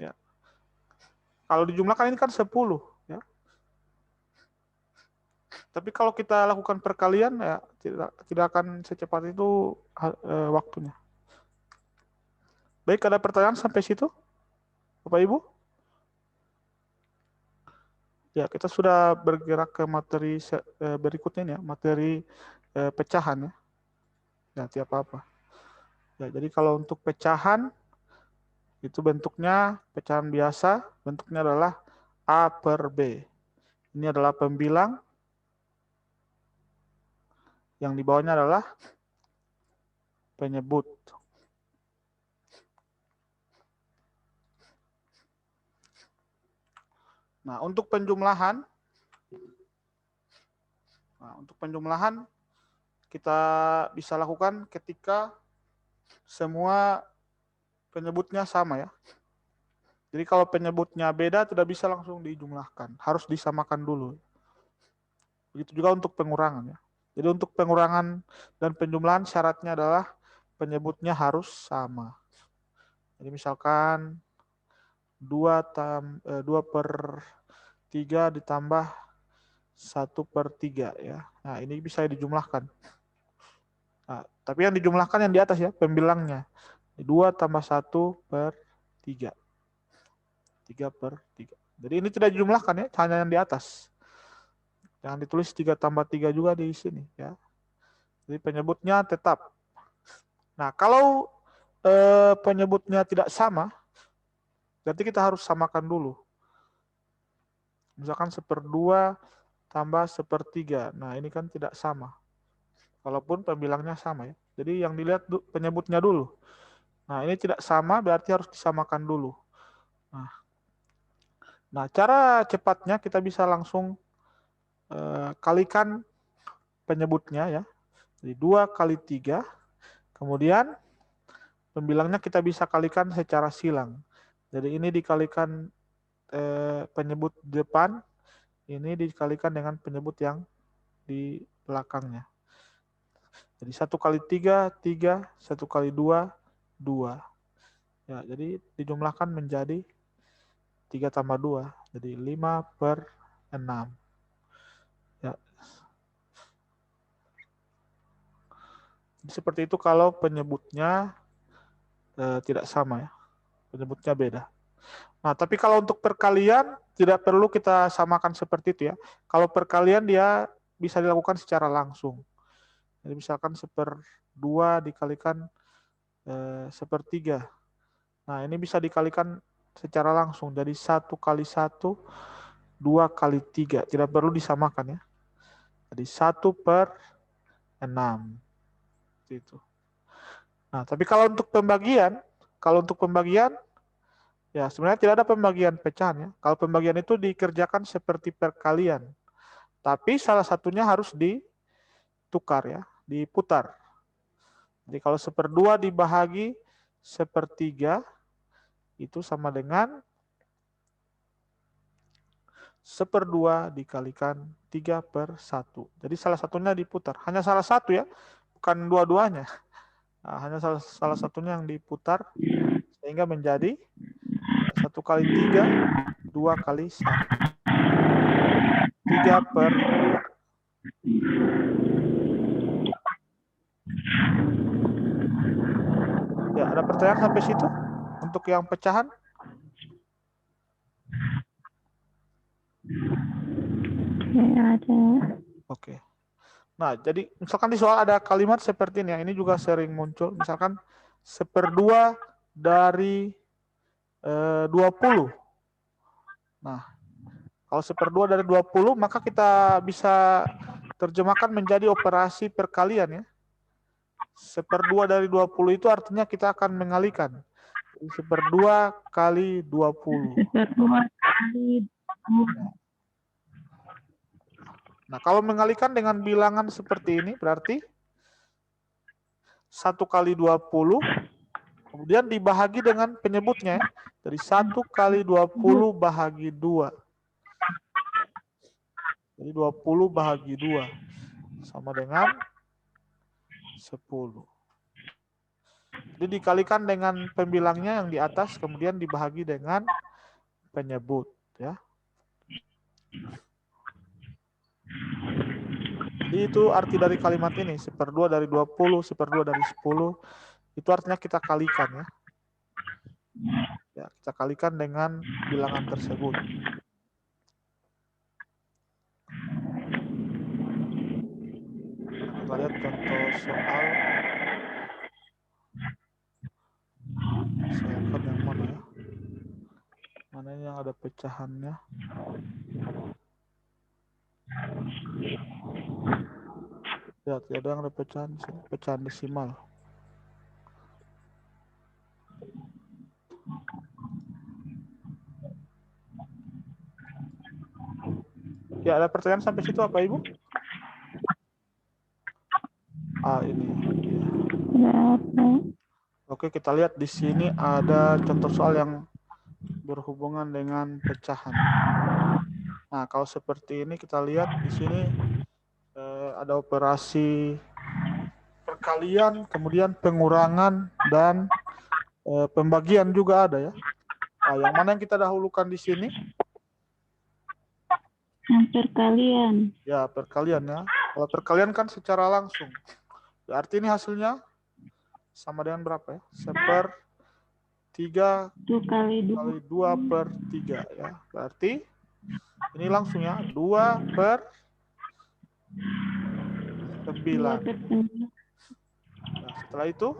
ya, kalau dijumlahkan ini kan 10. Ya. Tapi kalau kita lakukan perkalian, ya tidak akan secepat itu waktunya. Baik, ada pertanyaan sampai situ? Bapak Ibu? Ya, kita sudah bergerak ke materi berikutnya ya, materi pecahan ya. Nanti apa-apa. Ya, jadi kalau untuk pecahan itu bentuknya pecahan biasa, bentuknya adalah A per B. Ini adalah pembilang, yang di bawahnya adalah penyebut. Nah, untuk penjumlahan, kita bisa lakukan ketika semua penyebutnya sama ya. Jadi kalau penyebutnya beda tidak bisa langsung dijumlahkan, harus disamakan dulu. Begitu juga untuk pengurangan ya. Jadi untuk pengurangan dan penjumlahan syaratnya adalah penyebutnya harus sama. Jadi misalkan 2/3 ditambah 1/3 ya. Nah, ini bisa dijumlahkan. Nah, tapi yang dijumlahkan yang di atas ya, pembilangnya. 2 tambah 1/3. 3/3. Jadi ini tidak dijumlahkan ya, hanya yang di atas. Jangan ditulis 3 tambah 3 juga di sini ya. Jadi penyebutnya tetap. Nah, kalau penyebutnya tidak sama, berarti kita harus samakan dulu. Misalkan 1/2 tambah 1/3. Nah, ini kan tidak sama. Walaupun pembilangnya sama ya. Jadi yang dilihat penyebutnya dulu. Nah, ini tidak sama berarti harus disamakan dulu. Nah, cara cepatnya kita bisa langsung kalikan penyebutnya ya. Jadi 2 kali 3. Kemudian pembilangnya kita bisa kalikan secara silang. Jadi ini dikalikan penyebut depan, ini dikalikan dengan penyebut yang di belakangnya. Jadi 1 kali 3, 3, 1 kali 2, 2. Ya, jadi dijumlahkan menjadi 3 tambah 2, jadi 5/6. Ya. Seperti itu kalau penyebutnya tidak sama ya, penyebutnya beda. Nah, tapi kalau untuk perkalian tidak perlu kita samakan seperti itu ya. Kalau perkalian dia bisa dilakukan secara langsung. Jadi misalkan 1/2 dikalikan 1/3. Nah, ini bisa dikalikan secara langsung. Jadi 1 kali 1, 2 kali 3. Tidak perlu disamakan ya. Jadi 1/6. Itu. Nah, tapi kalau untuk pembagian, ya sebenarnya tidak ada pembagian pecahan ya. Kalau pembagian itu dikerjakan seperti perkalian. Tapi salah satunya harus ditukar ya, diputar. Jadi kalau 1/2 dibahagi 1/3 itu sama dengan 1/2 dikalikan 3/1. Jadi salah satunya diputar. Hanya salah satu ya, bukan dua-duanya. Nah, hanya salah satunya yang diputar sehingga menjadi 1 kali 3, 2 kali 1. 3/2. Ya, ada pertanyaan sampai situ untuk yang pecahan? Ya, ada. Oke. Nah, jadi misalkan di soal ada kalimat seperti ini, ini juga sering muncul. Misalkan 1/2 dari 20. Nah, kalau 1/2 dari 20, maka kita bisa terjemahkan menjadi operasi perkalian ya. 1/2 dari 20 itu artinya kita akan mengalikan. 1/2 kali 20. 1/2 kali 20. Nah, kalau mengalikan dengan bilangan seperti ini, berarti 1 kali 20, kemudian dibahagi dengan penyebutnya. Dari 1 kali 20 bahagi 2. Jadi 20 bahagi 2. Sama dengan 10. Jadi dikalikan dengan pembilangnya yang di atas, kemudian dibahagi dengan penyebut. Ya. Jadi itu arti dari kalimat ini, 1/2 dari 20, 1/2 dari 10, itu artinya kita kalikan ya. Ya, kita kalikan dengan bilangan tersebut. Kita lihat contoh soal. Saya akan yang mana ya? Mana yang ada pecahannya? Ya, tidak ada yang ada pecahan, pecahan desimal. Ya, ada pertanyaan sampai situ apa Ibu? Ini. Ya. Oke, kita lihat di sini ada contoh soal yang berhubungan dengan pecahan. Nah, kalau seperti ini kita lihat di sini ada operasi perkalian, kemudian pengurangan dan pembagian juga ada ya. Nah, yang mana yang kita dahulukan di sini? Perkalian. Ya, perkalian ya. Kalau perkalian kan secara langsung. Berarti ini hasilnya sama dengan berapa ya? 1/3 kali 2/3 ya. Berarti ini langsung ya, 2/9. Nah, setelah itu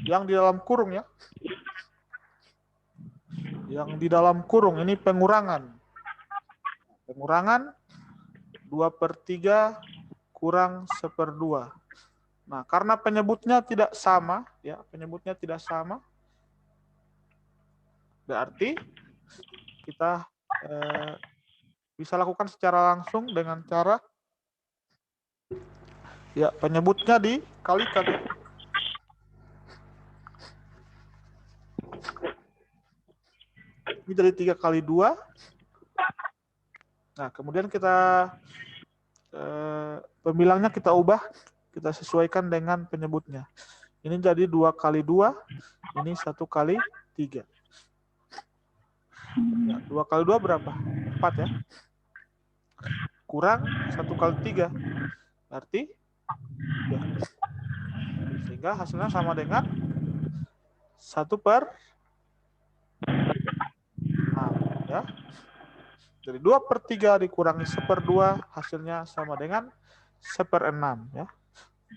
yang di dalam kurung ya. Yang di dalam kurung ini pengurangan. Pengurangan 2/3 kurang 1/2. Nah, karena penyebutnya tidak sama, ya, penyebutnya tidak sama, berarti kita bisa lakukan secara langsung dengan cara ya penyebutnya dikalikan ya. Ini dari 3 kali 2. Nah, kemudian kita pembilangnya kita ubah, kita sesuaikan dengan penyebutnya. Ini jadi 2 kali 2, ini 1 kali 3. Ya, 2 kali 2 berapa? 4 ya. Kurang 1 kali 3. Berarti ya. Sehingga hasilnya sama dengan 1/6 ya. Jadi 2/3 dikurangi 1/2 hasilnya sama dengan 1/6 ya.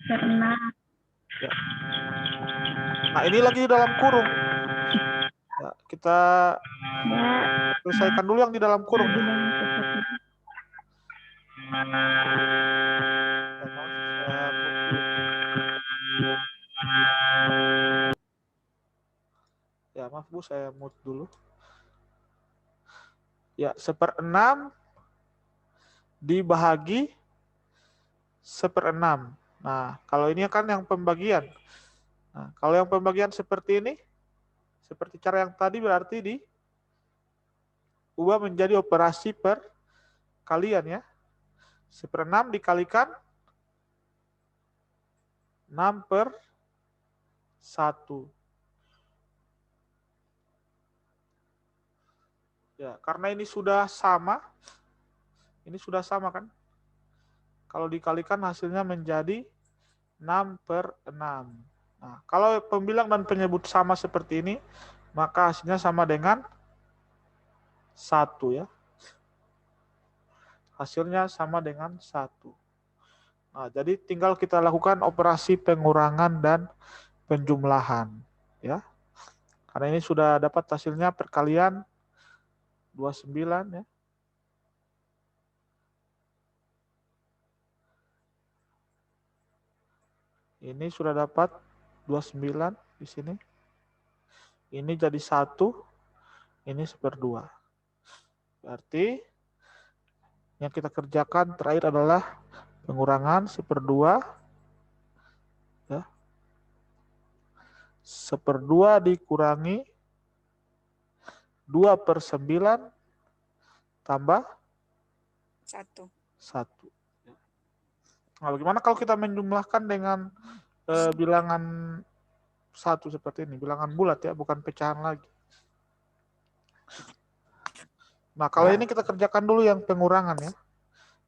1/6. Ya. Nah, ini lagi di dalam kurung. Ya, kita selesaikan dulu yang di dalam kurung. Ya, maaf Bu, saya mute dulu. Ya, 1/6 dibahagi 1/6. Nah, kalau ini kan yang pembagian. Nah, kalau yang pembagian seperti ini, seperti cara yang tadi berarti diubah menjadi operasi perkalian ya. 1/6 dikalikan 6/1. Ya, karena ini sudah sama kan? Kalau dikalikan hasilnya menjadi 6/6. Nah, kalau pembilang dan penyebut sama seperti ini, maka hasilnya sama dengan 1 ya. Hasilnya sama dengan 1. Nah, jadi tinggal kita lakukan operasi pengurangan dan penjumlahan ya. Karena ini sudah dapat hasilnya perkalian 29 ya. Ini sudah dapat 29 di sini. Ini jadi 1, ini 1/2. Berarti yang kita kerjakan terakhir adalah pengurangan 1/2 ya. 1/2 dikurangi 2/9 tambah 1. 1. Nah, bagaimana kalau kita menjumlahkan dengan bilangan 1 seperti ini, bilangan bulat ya, bukan pecahan lagi. Nah, kalau ini kita kerjakan dulu yang pengurangan ya.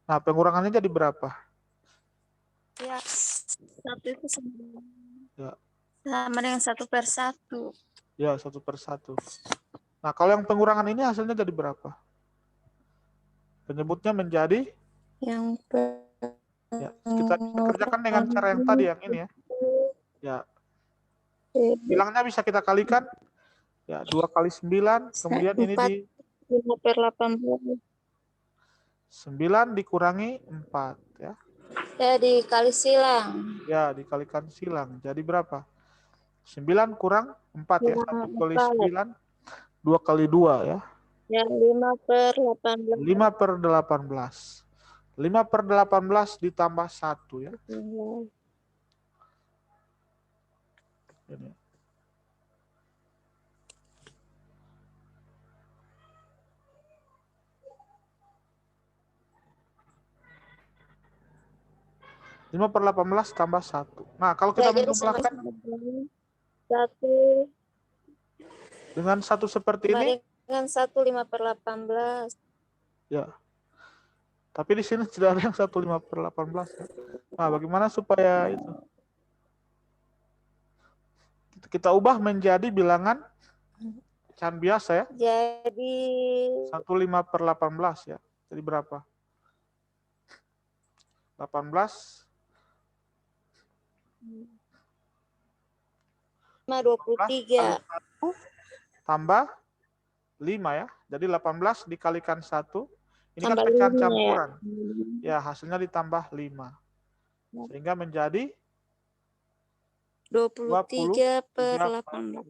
Nah, pengurangannya jadi berapa? Ya, 1 itu Ya, sama dengan 1/1. ya 1/1. Nah, kalau yang pengurangan ini hasilnya jadi berapa? Penyebutnya menjadi, Yang ya, kita bisa kerjakan dengan cara yang tadi, yang ini ya. Ya, bilangnya bisa kita kalikan, ya 2 kali 9, kemudian ini 4, di 5/18. 9 dikurangi 4 ya. Ya, dikali silang. Ya, dikalikan silang. Jadi berapa? 9 kurang 4 ya. 1 kali 9, 2 kali 2 ya. Ya, 5/18. 5/18. 5/18 ditambah 1 ya. Ini. Lima per 18 tambah 1. Nah, kalau kita menjumlahkan 1 dengan 1 seperti ini, dengan 1 5/18. ya. Tapi di sini tidak ada yang 1 5/18 ya. Nah, bagaimana supaya itu? Kita ubah menjadi bilangan pecahan biasa ya. Jadi 1 5/18 ya. Jadi berapa? 18 23. tambah 5 ya. Jadi 18 dikalikan 1. Ini kan Tambah pecahan 5 ya. campuran. Ya, hasilnya ditambah 5. Sehingga menjadi 23/18.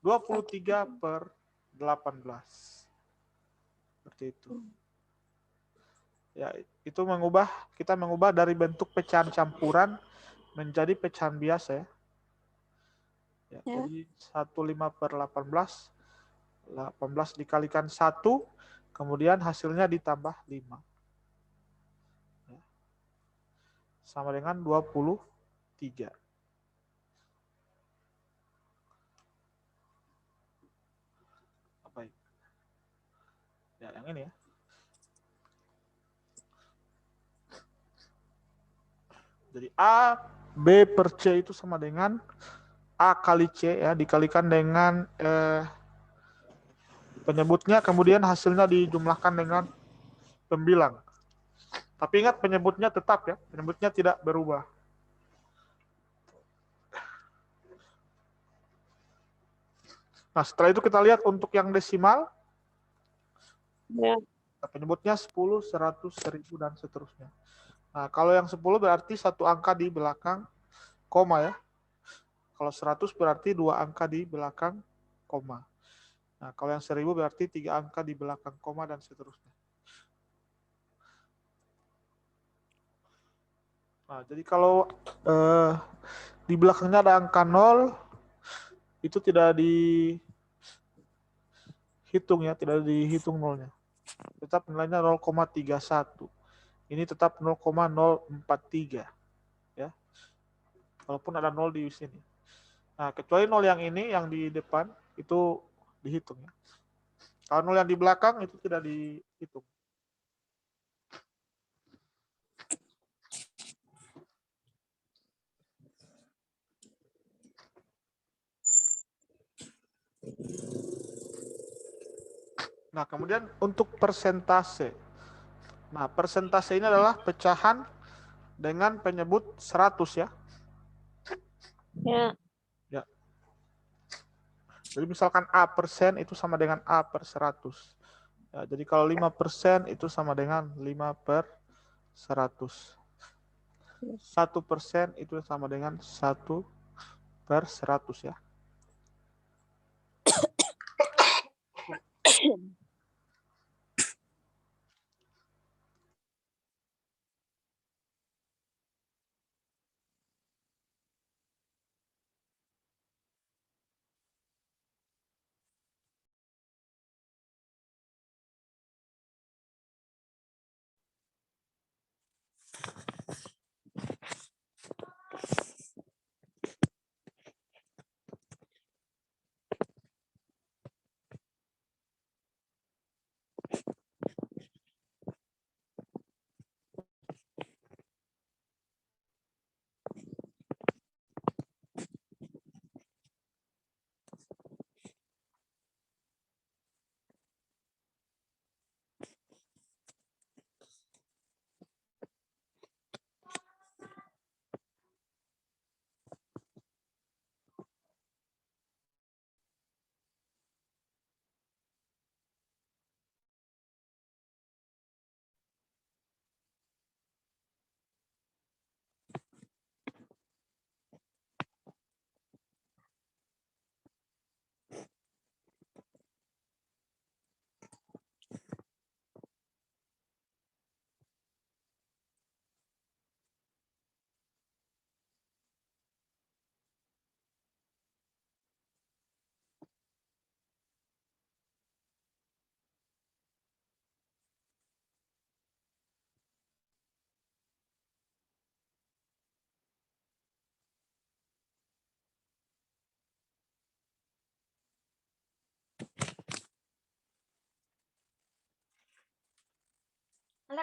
23/18. Seperti itu. Ya, itu kita mengubah dari bentuk pecahan campuran menjadi pecahan biasa ya. Ya. Jadi 1 5/18, 18 dikalikan 1, kemudian hasilnya ditambah 5. Ya. Sama dengan 23. Apa itu? Ya, yang ini ya. Jadi A, B per C itu sama dengan A kali C ya, dikalikan dengan penyebutnya, kemudian hasilnya dijumlahkan dengan pembilang. Tapi ingat penyebutnya tetap ya, penyebutnya tidak berubah. Nah, setelah itu kita lihat untuk yang desimal. Ya. Penyebutnya 10, 100, 1000, dan seterusnya. Nah, kalau yang 10 berarti satu angka di belakang koma ya. Kalau 100 berarti 2 angka di belakang koma. Nah, kalau yang 1000 berarti 3 angka di belakang koma dan seterusnya. Nah, jadi kalau di belakangnya ada angka 0, itu tidak dihitung ya, tidak dihitung nolnya. Tetap nilainya 0,31. Ini tetap 0,043 ya. Walaupun ada 0 di sini. Nah, kecuali 0 yang ini yang di depan itu dihitung ya. Kalau 0 yang di belakang itu tidak dihitung. Nah, kemudian untuk persentase. Nah, persentase ini adalah pecahan dengan penyebut 100 ya. Ya. Ya. Jadi misalkan A% itu sama dengan A/100. Ya, jadi kalau 5% itu sama dengan 5/100. 1% itu sama dengan 1/100 ya.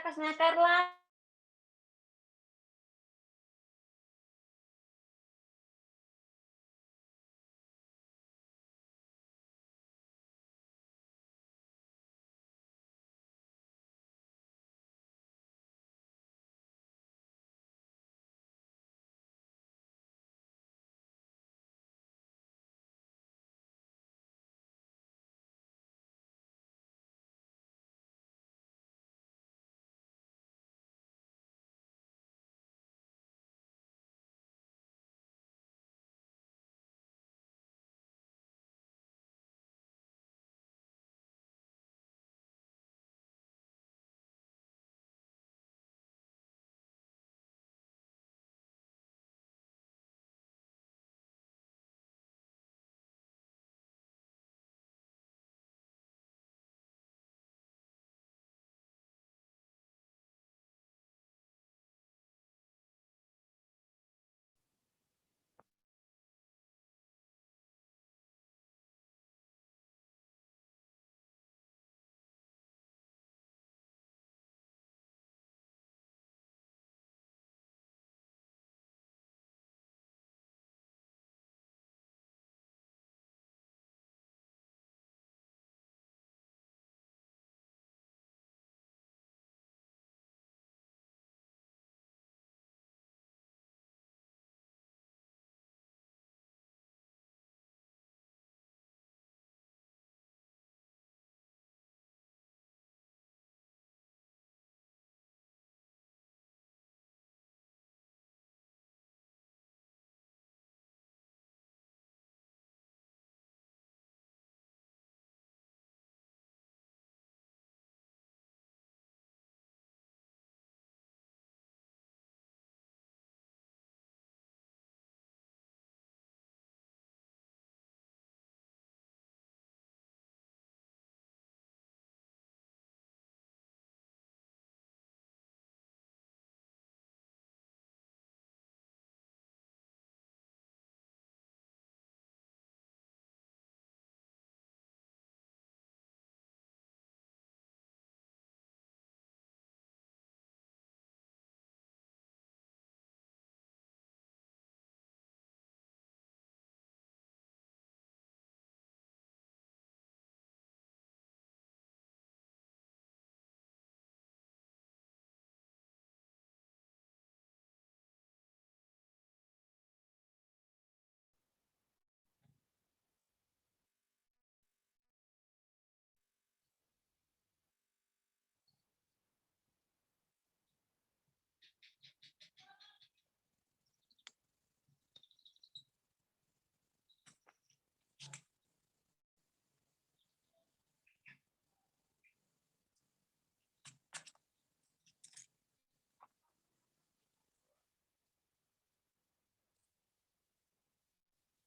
kasih Carla.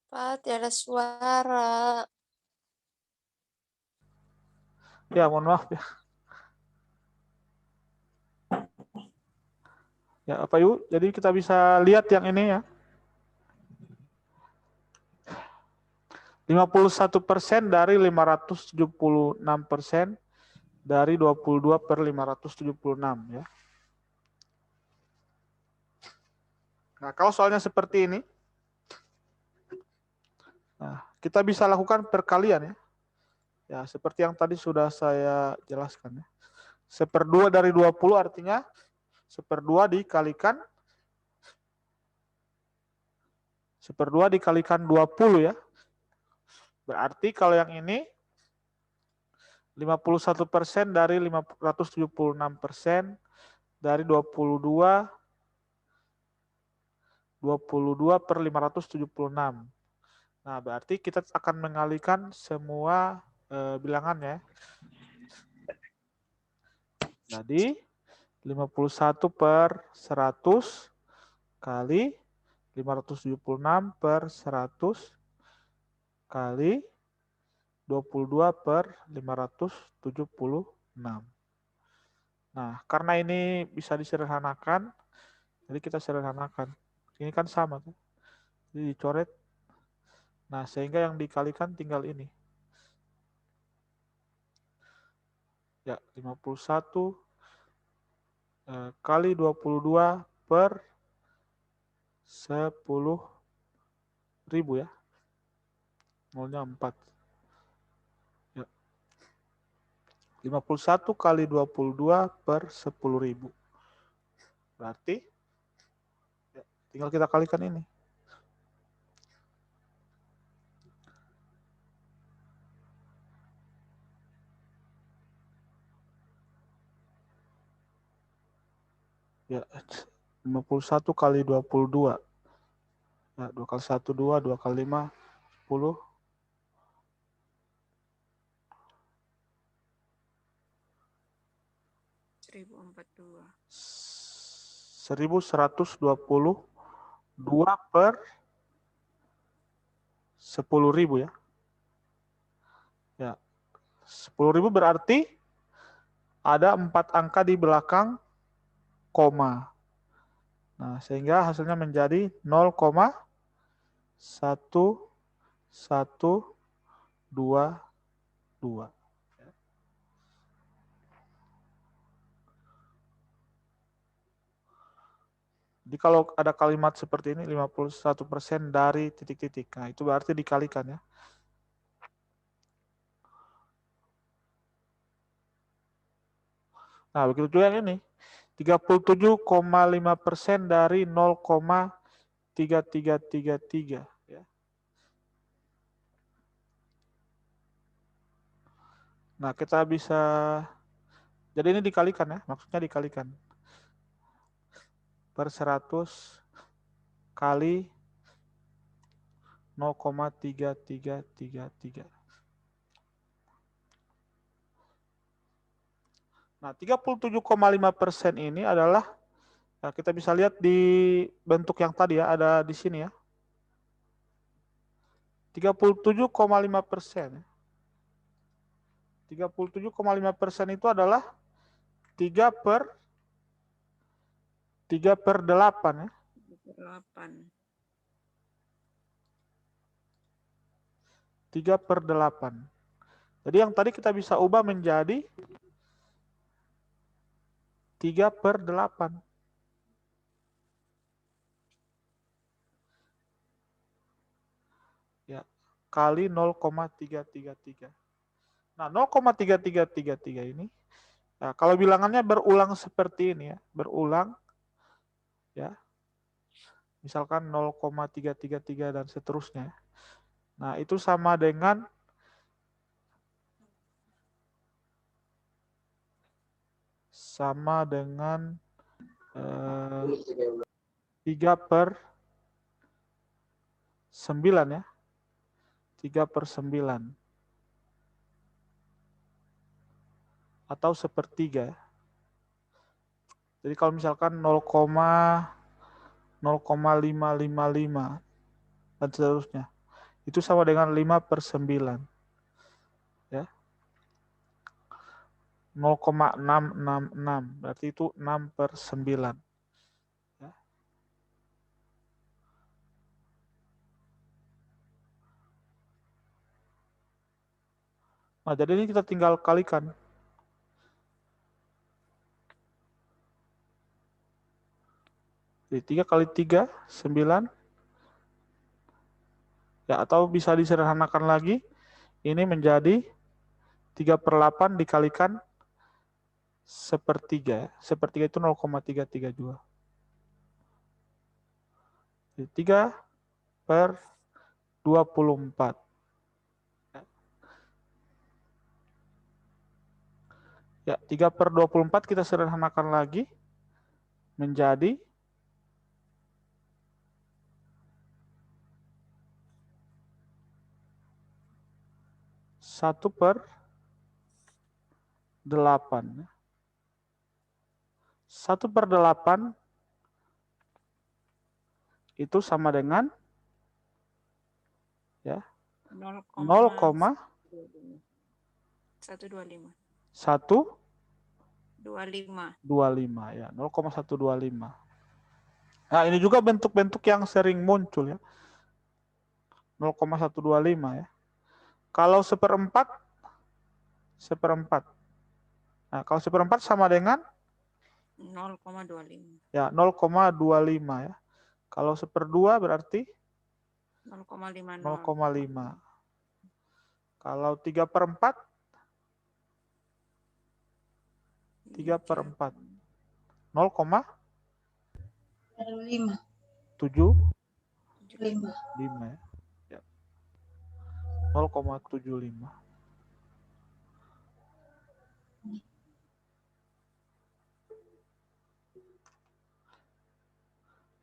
Pak, tiada suara. Ya, mohon maaf ya. Ya, apa yuk? Jadi kita bisa lihat yang ini ya. 51% dari 576% dari 22/576 ya. Nah, kalau soalnya seperti ini, nah, kita bisa lakukan perkalian ya. Ya, seperti yang tadi sudah saya jelaskan ya. 1/2 dari 20 artinya 1/2 dikalikan 20 ya. Berarti kalau yang ini 51% dari 576% dari 22/576. Nah, berarti kita akan mengalihkan semua bilangan ya. Jadi 51/100 kali 576/100 kali 22/576. Nah, karena ini bisa disederhanakan, jadi kita sederhanakan. Ini kan sama tuh. Jadi dicoret. Nah, sehingga yang dikalikan tinggal ini. Ya, 51 kali 22 per 10.000 ya. Nolnya 4. Ya. 51 kali 22 per 10.000. Berarti ya, tinggal kita kalikan ini. Ya, 51 kali 22. Ya, 2 kali 1, 2, 2 kali 5, 10. 1122 per 10.000 ya. Ya. 10.000 berarti ada 4 angka di belakang koma. Nah, sehingga hasilnya menjadi 0,1122. Jadi kalau ada kalimat seperti ini 51% dari titik-titik. Nah, itu berarti dikalikan ya. Nah, begitu juga yang ini. 37,5% dari 0,3333 ya. Nah, kita bisa jadi ini dikalikan ya, maksudnya dikalikan per 100 kali 0,3333. Nah, 37,5% ini adalah nah, kita bisa lihat di bentuk yang tadi ya, ada di sini ya. 37,5%. 37,5% itu adalah 3 per 8 ya. 3 per 8. Jadi yang tadi kita bisa ubah menjadi 3 per 8. Ya, kali 0,333. Nah, 0,3333 ini, nah, kalau bilangannya berulang seperti ini ya, berulang, ya, misalkan 0,333 dan seterusnya. Nah, itu sama dengan 3 per 9 ya. 3 per 9. Atau sepertiga. Jadi kalau misalkan 0,0555 dan seterusnya. Itu sama dengan 5 per 9. Ya. 0,666. Berarti itu 6 per 9. Ya. Nah, jadi ini kita tinggal kalikan. Jadi 3 kali 3, 9. Ya, atau bisa disederhanakan lagi. Ini menjadi 3 per 8 dikalikan sepertiga. Sepertiga itu 0,332. Jadi 3 per 24. Ya, 3 per 24 kita sederhanakan lagi menjadi 1 per 8. 1 per 8 itu sama dengan ya 0,125 ya, 0,125. Nah, ini juga bentuk-bentuk yang sering muncul ya. 0,125 ya. Kalau seperempat. Nah, kalau seperempat sama dengan 0,25. Ya, 0,25 ya. Kalau 1/2 berarti 0,50. 0,5. Kalau 3/4? 3/4. 0,75 ya. Ya. 0,75.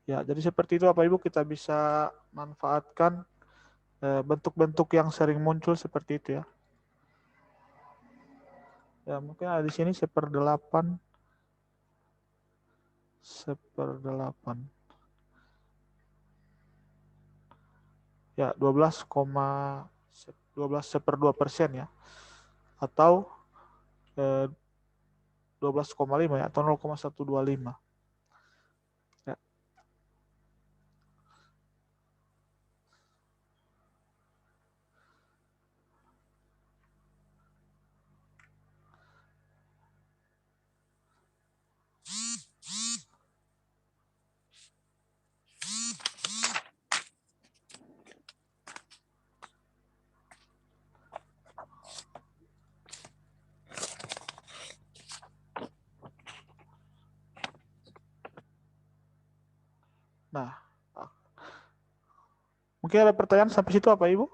Ya, jadi seperti itu Bapak Ibu, kita bisa manfaatkan bentuk-bentuk yang sering muncul seperti itu ya. Ya, mungkin ada di sini 1/8. 1/8. Ya, 12,2% ya. Atau 12,5 ya, atau 0,125. Ya. Nah, mungkin ada pertanyaan sampai situ apa Ibu?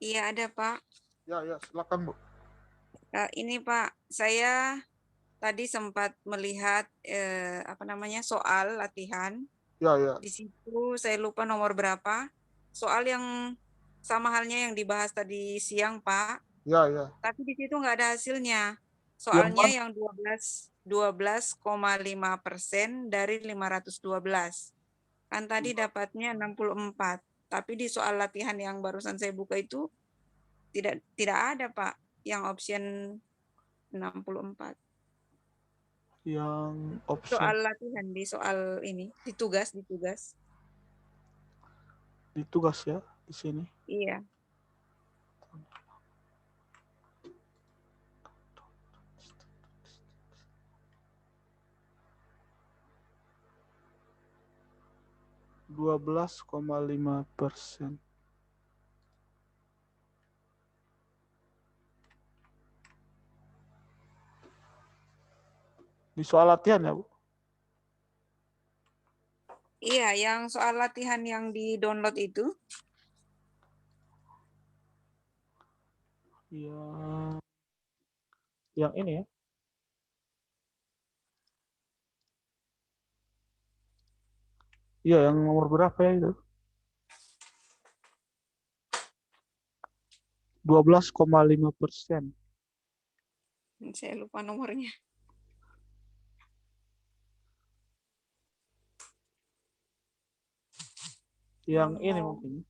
Iya ada Pak. Ya, silakan Bu. Ini Pak, saya tadi sempat melihat soal latihan. Ya. Di situ saya lupa nomor berapa. Soal yang sama halnya yang dibahas tadi siang Pak. Ya. Tapi di situ nggak ada hasilnya. Yang Soalnya mana? yang 12,5% dari 512. Kan tadi dapatnya 64. Tapi di soal latihan yang barusan saya buka itu tidak ada Pak yang option 64. Yang option Soal latihan di soal ini, di tugas. di tugas ya, di sini. Iya. Dua 12,5%. Di soal latihan ya, Bu? Iya, yang soal latihan yang di-download itu. Yang ini ya. Iya, yang nomor berapa ya itu? 12,5%. Saya lupa nomornya. Yang ini mungkin.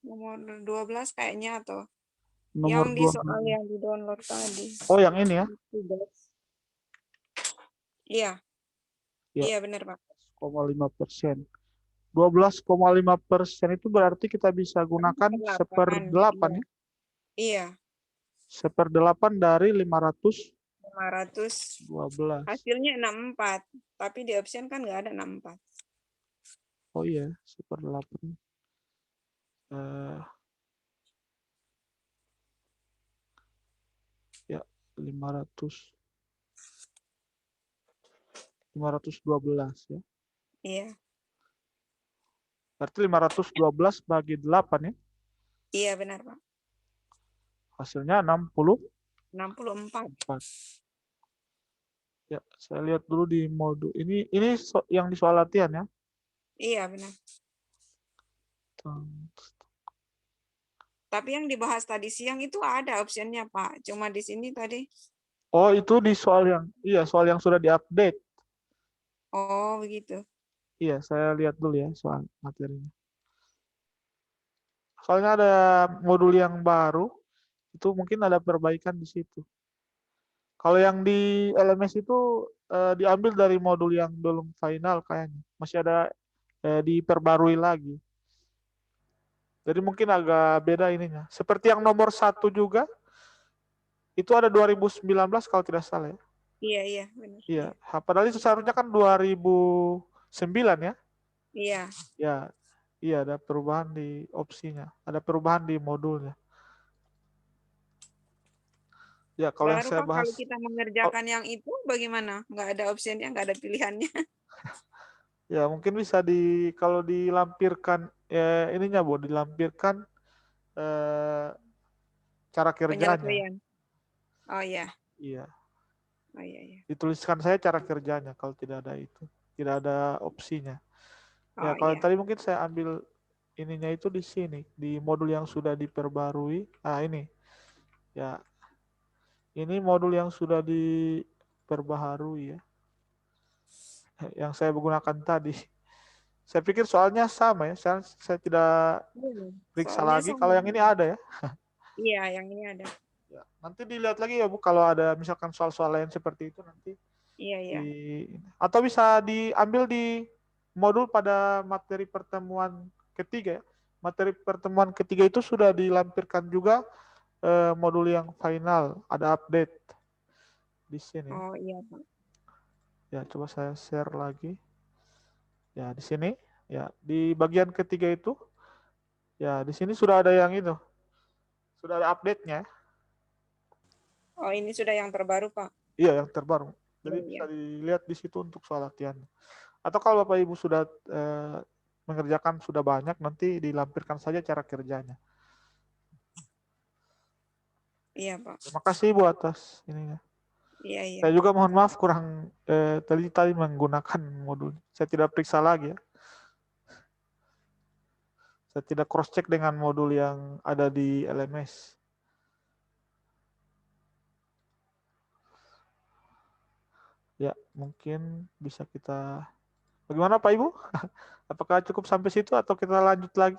Nomor 12 kayaknya atau Nomor yang di soal yang di-download tadi. Oh, yang ini ya? Iya. Ya. Iya, benar, Pak. 12,5%. 12,5% itu berarti kita bisa gunakan 1/8 ya? Iya. 1/8 dari 512. Hasilnya 64. Tapi di option kan nggak ada 64. Oh iya, 1/8. 512 ya. Iya. Berarti 512 bagi 8 ya. Iya, benar, Pak. Hasilnya 64. Ya, saya lihat dulu di modul. Ini yang di soal latihan ya. Iya, benar. Tapi yang dibahas tadi siang itu ada optionnya, Pak. Cuma di sini tadi. Oh, itu di soal yang, iya, soal yang sudah diupdate. Oh, begitu. Iya, saya lihat dulu ya soal materinya. Soalnya ada modul yang baru, itu mungkin ada perbaikan di situ. Kalau yang di LMS itu diambil dari modul yang belum final kayaknya. Masih ada diperbarui lagi. Jadi mungkin agak beda ininya. Seperti yang nomor 1 juga, itu ada 2019 kalau tidak salah ya. Iya, iya, benar. Iya, padahal itu seharusnya kan 2009 ya. Iya. Ya, iya ada perubahan di opsinya, ada perubahan di modulnya. Ya, kalau yang Baru saya Pak, kalau bahas, kita mengerjakan yang itu bagaimana? Nggak ada optionnya, nggak ada pilihannya. ya mungkin bisa kalau dilampirkan ininya Bu, dilampirkan cara kerjanya. Penyelesaian. Oh iya. Iya, Oh iya, iya. dituliskan saya cara kerjanya kalau tidak ada itu, tidak ada opsinya. Ya, Oh kalau iya. tadi mungkin saya ambil ininya itu di sini, di modul yang sudah diperbarui. Ah, ini. Ya, ini modul yang sudah diperbaharui ya. Yang saya gunakan tadi. Saya pikir soalnya sama ya. Saya tidak periksa Soalnya lagi. Kalau sama. yang ini ada ya. Iya, yang ini ada. Ya, nanti dilihat lagi ya Bu. Kalau ada misalkan soal-soal lain seperti itu nanti Iya, iya. atau bisa diambil di modul pada materi pertemuan ketiga ya. Materi pertemuan ketiga itu sudah dilampirkan juga modul yang final. Ada update di sini. Oh iya, Pak. Ya, coba saya share lagi. Ya, di sini. Ya, di bagian ketiga itu. Ya, di sini sudah ada yang itu. Sudah ada update-nya. Oh ini sudah yang terbaru, Pak. Iya, yang terbaru. Jadi Iya, bisa iya. dilihat di situ untuk soal latihan. Atau kalau Bapak Ibu sudah mengerjakan sudah banyak, nanti dilampirkan saja cara kerjanya. Iya, Pak. Terima kasih Ibu atas ininya. Iya, iya. Saya juga mohon maaf kurang tadi menggunakan modul. Saya tidak periksa lagi ya. Saya tidak cross check dengan modul yang ada di LMS. Ya, mungkin bisa kita. Bagaimana Pak Ibu? Apakah cukup sampai situ atau kita lanjut lagi?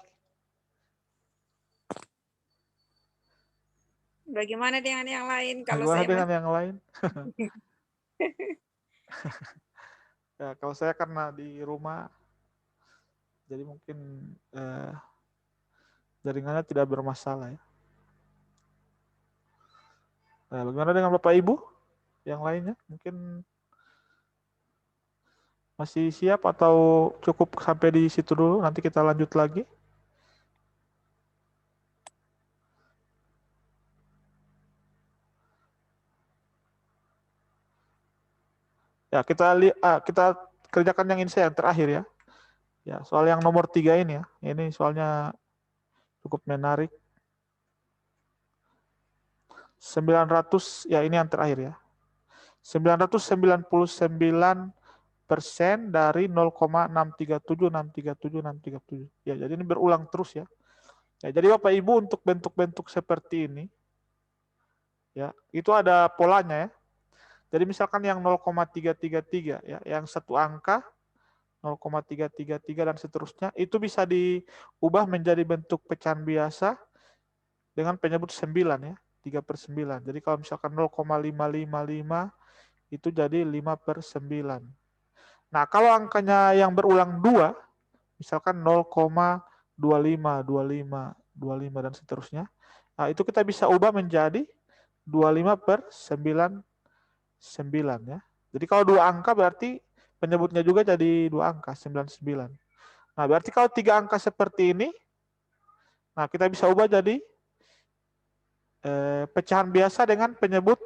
Bagaimana dengan yang lain? Kalau Bagaimana saya dengan yang lain? Ya, kalau saya karena di rumah, jadi mungkin jaringannya tidak bermasalah ya. Nah, bagaimana dengan Bapak Ibu? Yang lainnya mungkin masih siap atau cukup sampai di situ dulu? Nanti kita lanjut lagi. Ya, kita kerjakan yang ini saya yang terakhir ya. Ya, soal yang nomor 3 ini ya. Ini soalnya cukup menarik. 900 ya ini yang terakhir ya. 999% dari 0,637 Ya, jadi ini berulang terus ya. Ya, jadi Bapak Ibu untuk bentuk-bentuk seperti ini ya, itu ada polanya ya. Jadi misalkan yang 0,333 ya, yang satu angka 0,333 dan seterusnya itu bisa diubah menjadi bentuk pecahan biasa dengan penyebut 9 ya, 3/9. Jadi kalau misalkan 0,555 itu jadi 5/9. Nah, kalau angkanya yang berulang 2, misalkan 0,25, 25, 25 dan seterusnya. Nah, itu kita bisa ubah menjadi 25/9 ya. Jadi kalau dua angka berarti penyebutnya juga jadi dua angka, 99. Nah, berarti kalau tiga angka seperti ini, nah kita bisa ubah jadi pecahan biasa dengan penyebut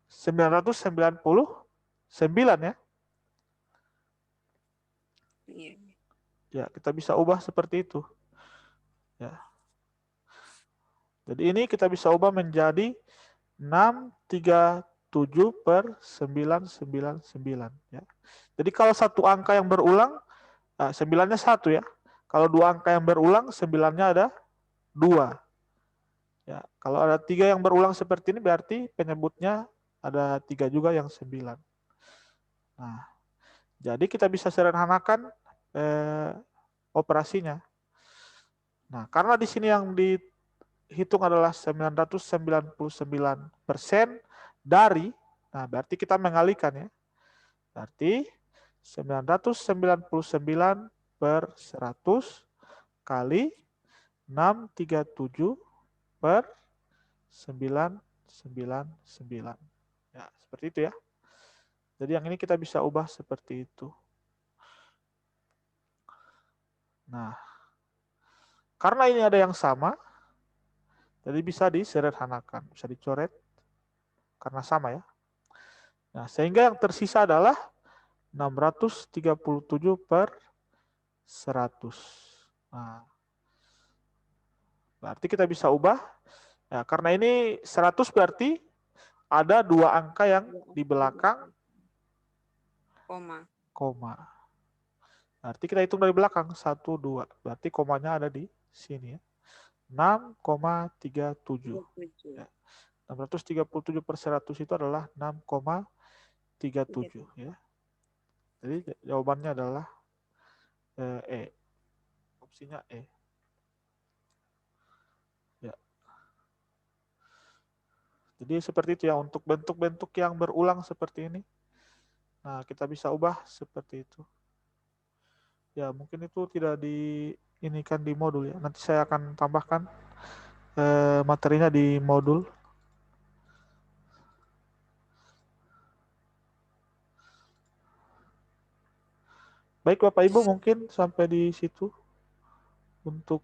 999 ya. Iya. Ya, kita bisa ubah seperti itu. Ya. Jadi ini kita bisa ubah menjadi 637/999 ya. Jadi kalau satu angka yang berulang, 9-nya 1 ya. Kalau dua angka yang berulang, 9-nya ada 2. Ya, kalau ada 3 yang berulang seperti ini berarti penyebutnya ada 3 juga yang 9. Nah, jadi kita bisa sederhanakan operasinya. Nah, karena di sini yang dihitung adalah 999% dari, nah berarti kita mengalihkan ya. Berarti 999 per 100 kali 637 per 999. Ya, seperti itu ya. Jadi yang ini kita bisa ubah seperti itu. Nah, karena ini ada yang sama, jadi bisa disederhanakan, bisa dicoret karena sama ya. Nah, sehingga yang tersisa adalah 637 per 100. Nah, berarti kita bisa ubah. Ya, karena ini 100 berarti ada 2 angka yang di belakang koma. Berarti kita hitung dari belakang 1, 2. Berarti komanya ada di sini ya. 6,37. Ya. 637 per 100 itu adalah 6,37 ya. Jadi jawabannya adalah E. Opsinya E. Ya. Jadi seperti itu ya, untuk bentuk-bentuk yang berulang seperti ini. Nah, kita bisa ubah seperti itu. Ya, mungkin itu tidak diinikan di modul ya. Nanti saya akan tambahkan materinya di modul. Baik Bapak Ibu, mungkin sampai di situ untuk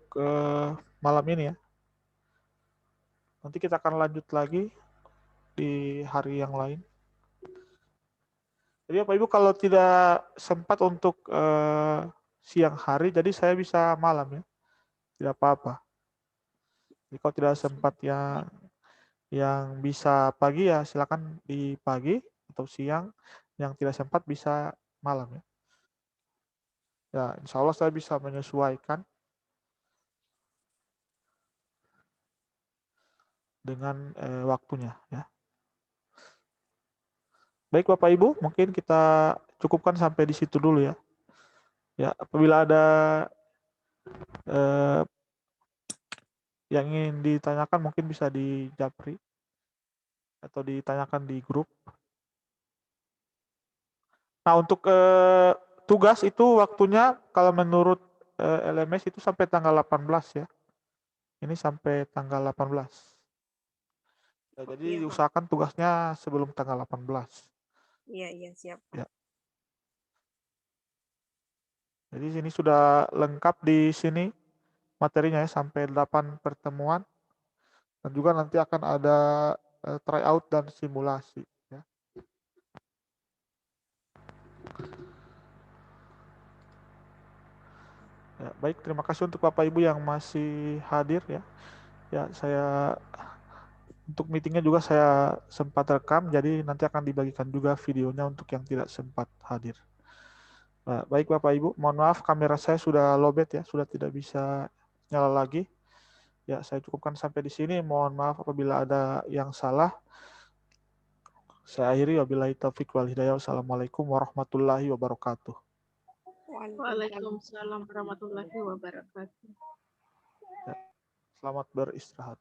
malam ini ya. Nanti kita akan lanjut lagi di hari yang lain. Jadi Bapak Ibu kalau tidak sempat untuk siang hari, jadi saya bisa malam ya. Tidak apa-apa. Jadi kalau tidak sempat yang bisa pagi ya silakan di pagi atau siang. Yang tidak sempat bisa malam ya. Ya, insya Allah saya bisa menyesuaikan dengan waktunya ya. Baik Bapak Ibu, mungkin kita cukupkan sampai di situ dulu ya. Ya, apabila ada yang ingin ditanyakan mungkin bisa di Japri atau ditanyakan di grup. Nah, untuk tugas itu waktunya kalau menurut LMS itu sampai tanggal 18 ya. Ini sampai tanggal 18. Ya, jadi diusahakan tugasnya sebelum tanggal 18. Iya, siap. Ya. Jadi sini sudah lengkap di sini materinya ya sampai 8 pertemuan. Dan juga nanti akan ada tryout dan simulasi ya. Ya, baik, terima kasih untuk Bapak Ibu yang masih hadir ya. Ya, saya untuk meetingnya juga saya sempat rekam, jadi nanti akan dibagikan juga videonya untuk yang tidak sempat hadir. Nah, baik Bapak Ibu, mohon maaf kamera saya sudah lowbat ya, sudah tidak bisa nyala lagi. Ya, saya cukupkan sampai di sini. Mohon maaf apabila ada yang salah. Saya akhiri, wabillahi taufiq wal hidayah. Wassalamualaikum warahmatullahi wabarakatuh. Waalaikumsalam warahmatullahi wabarakatuh. Ya, selamat beristirahat.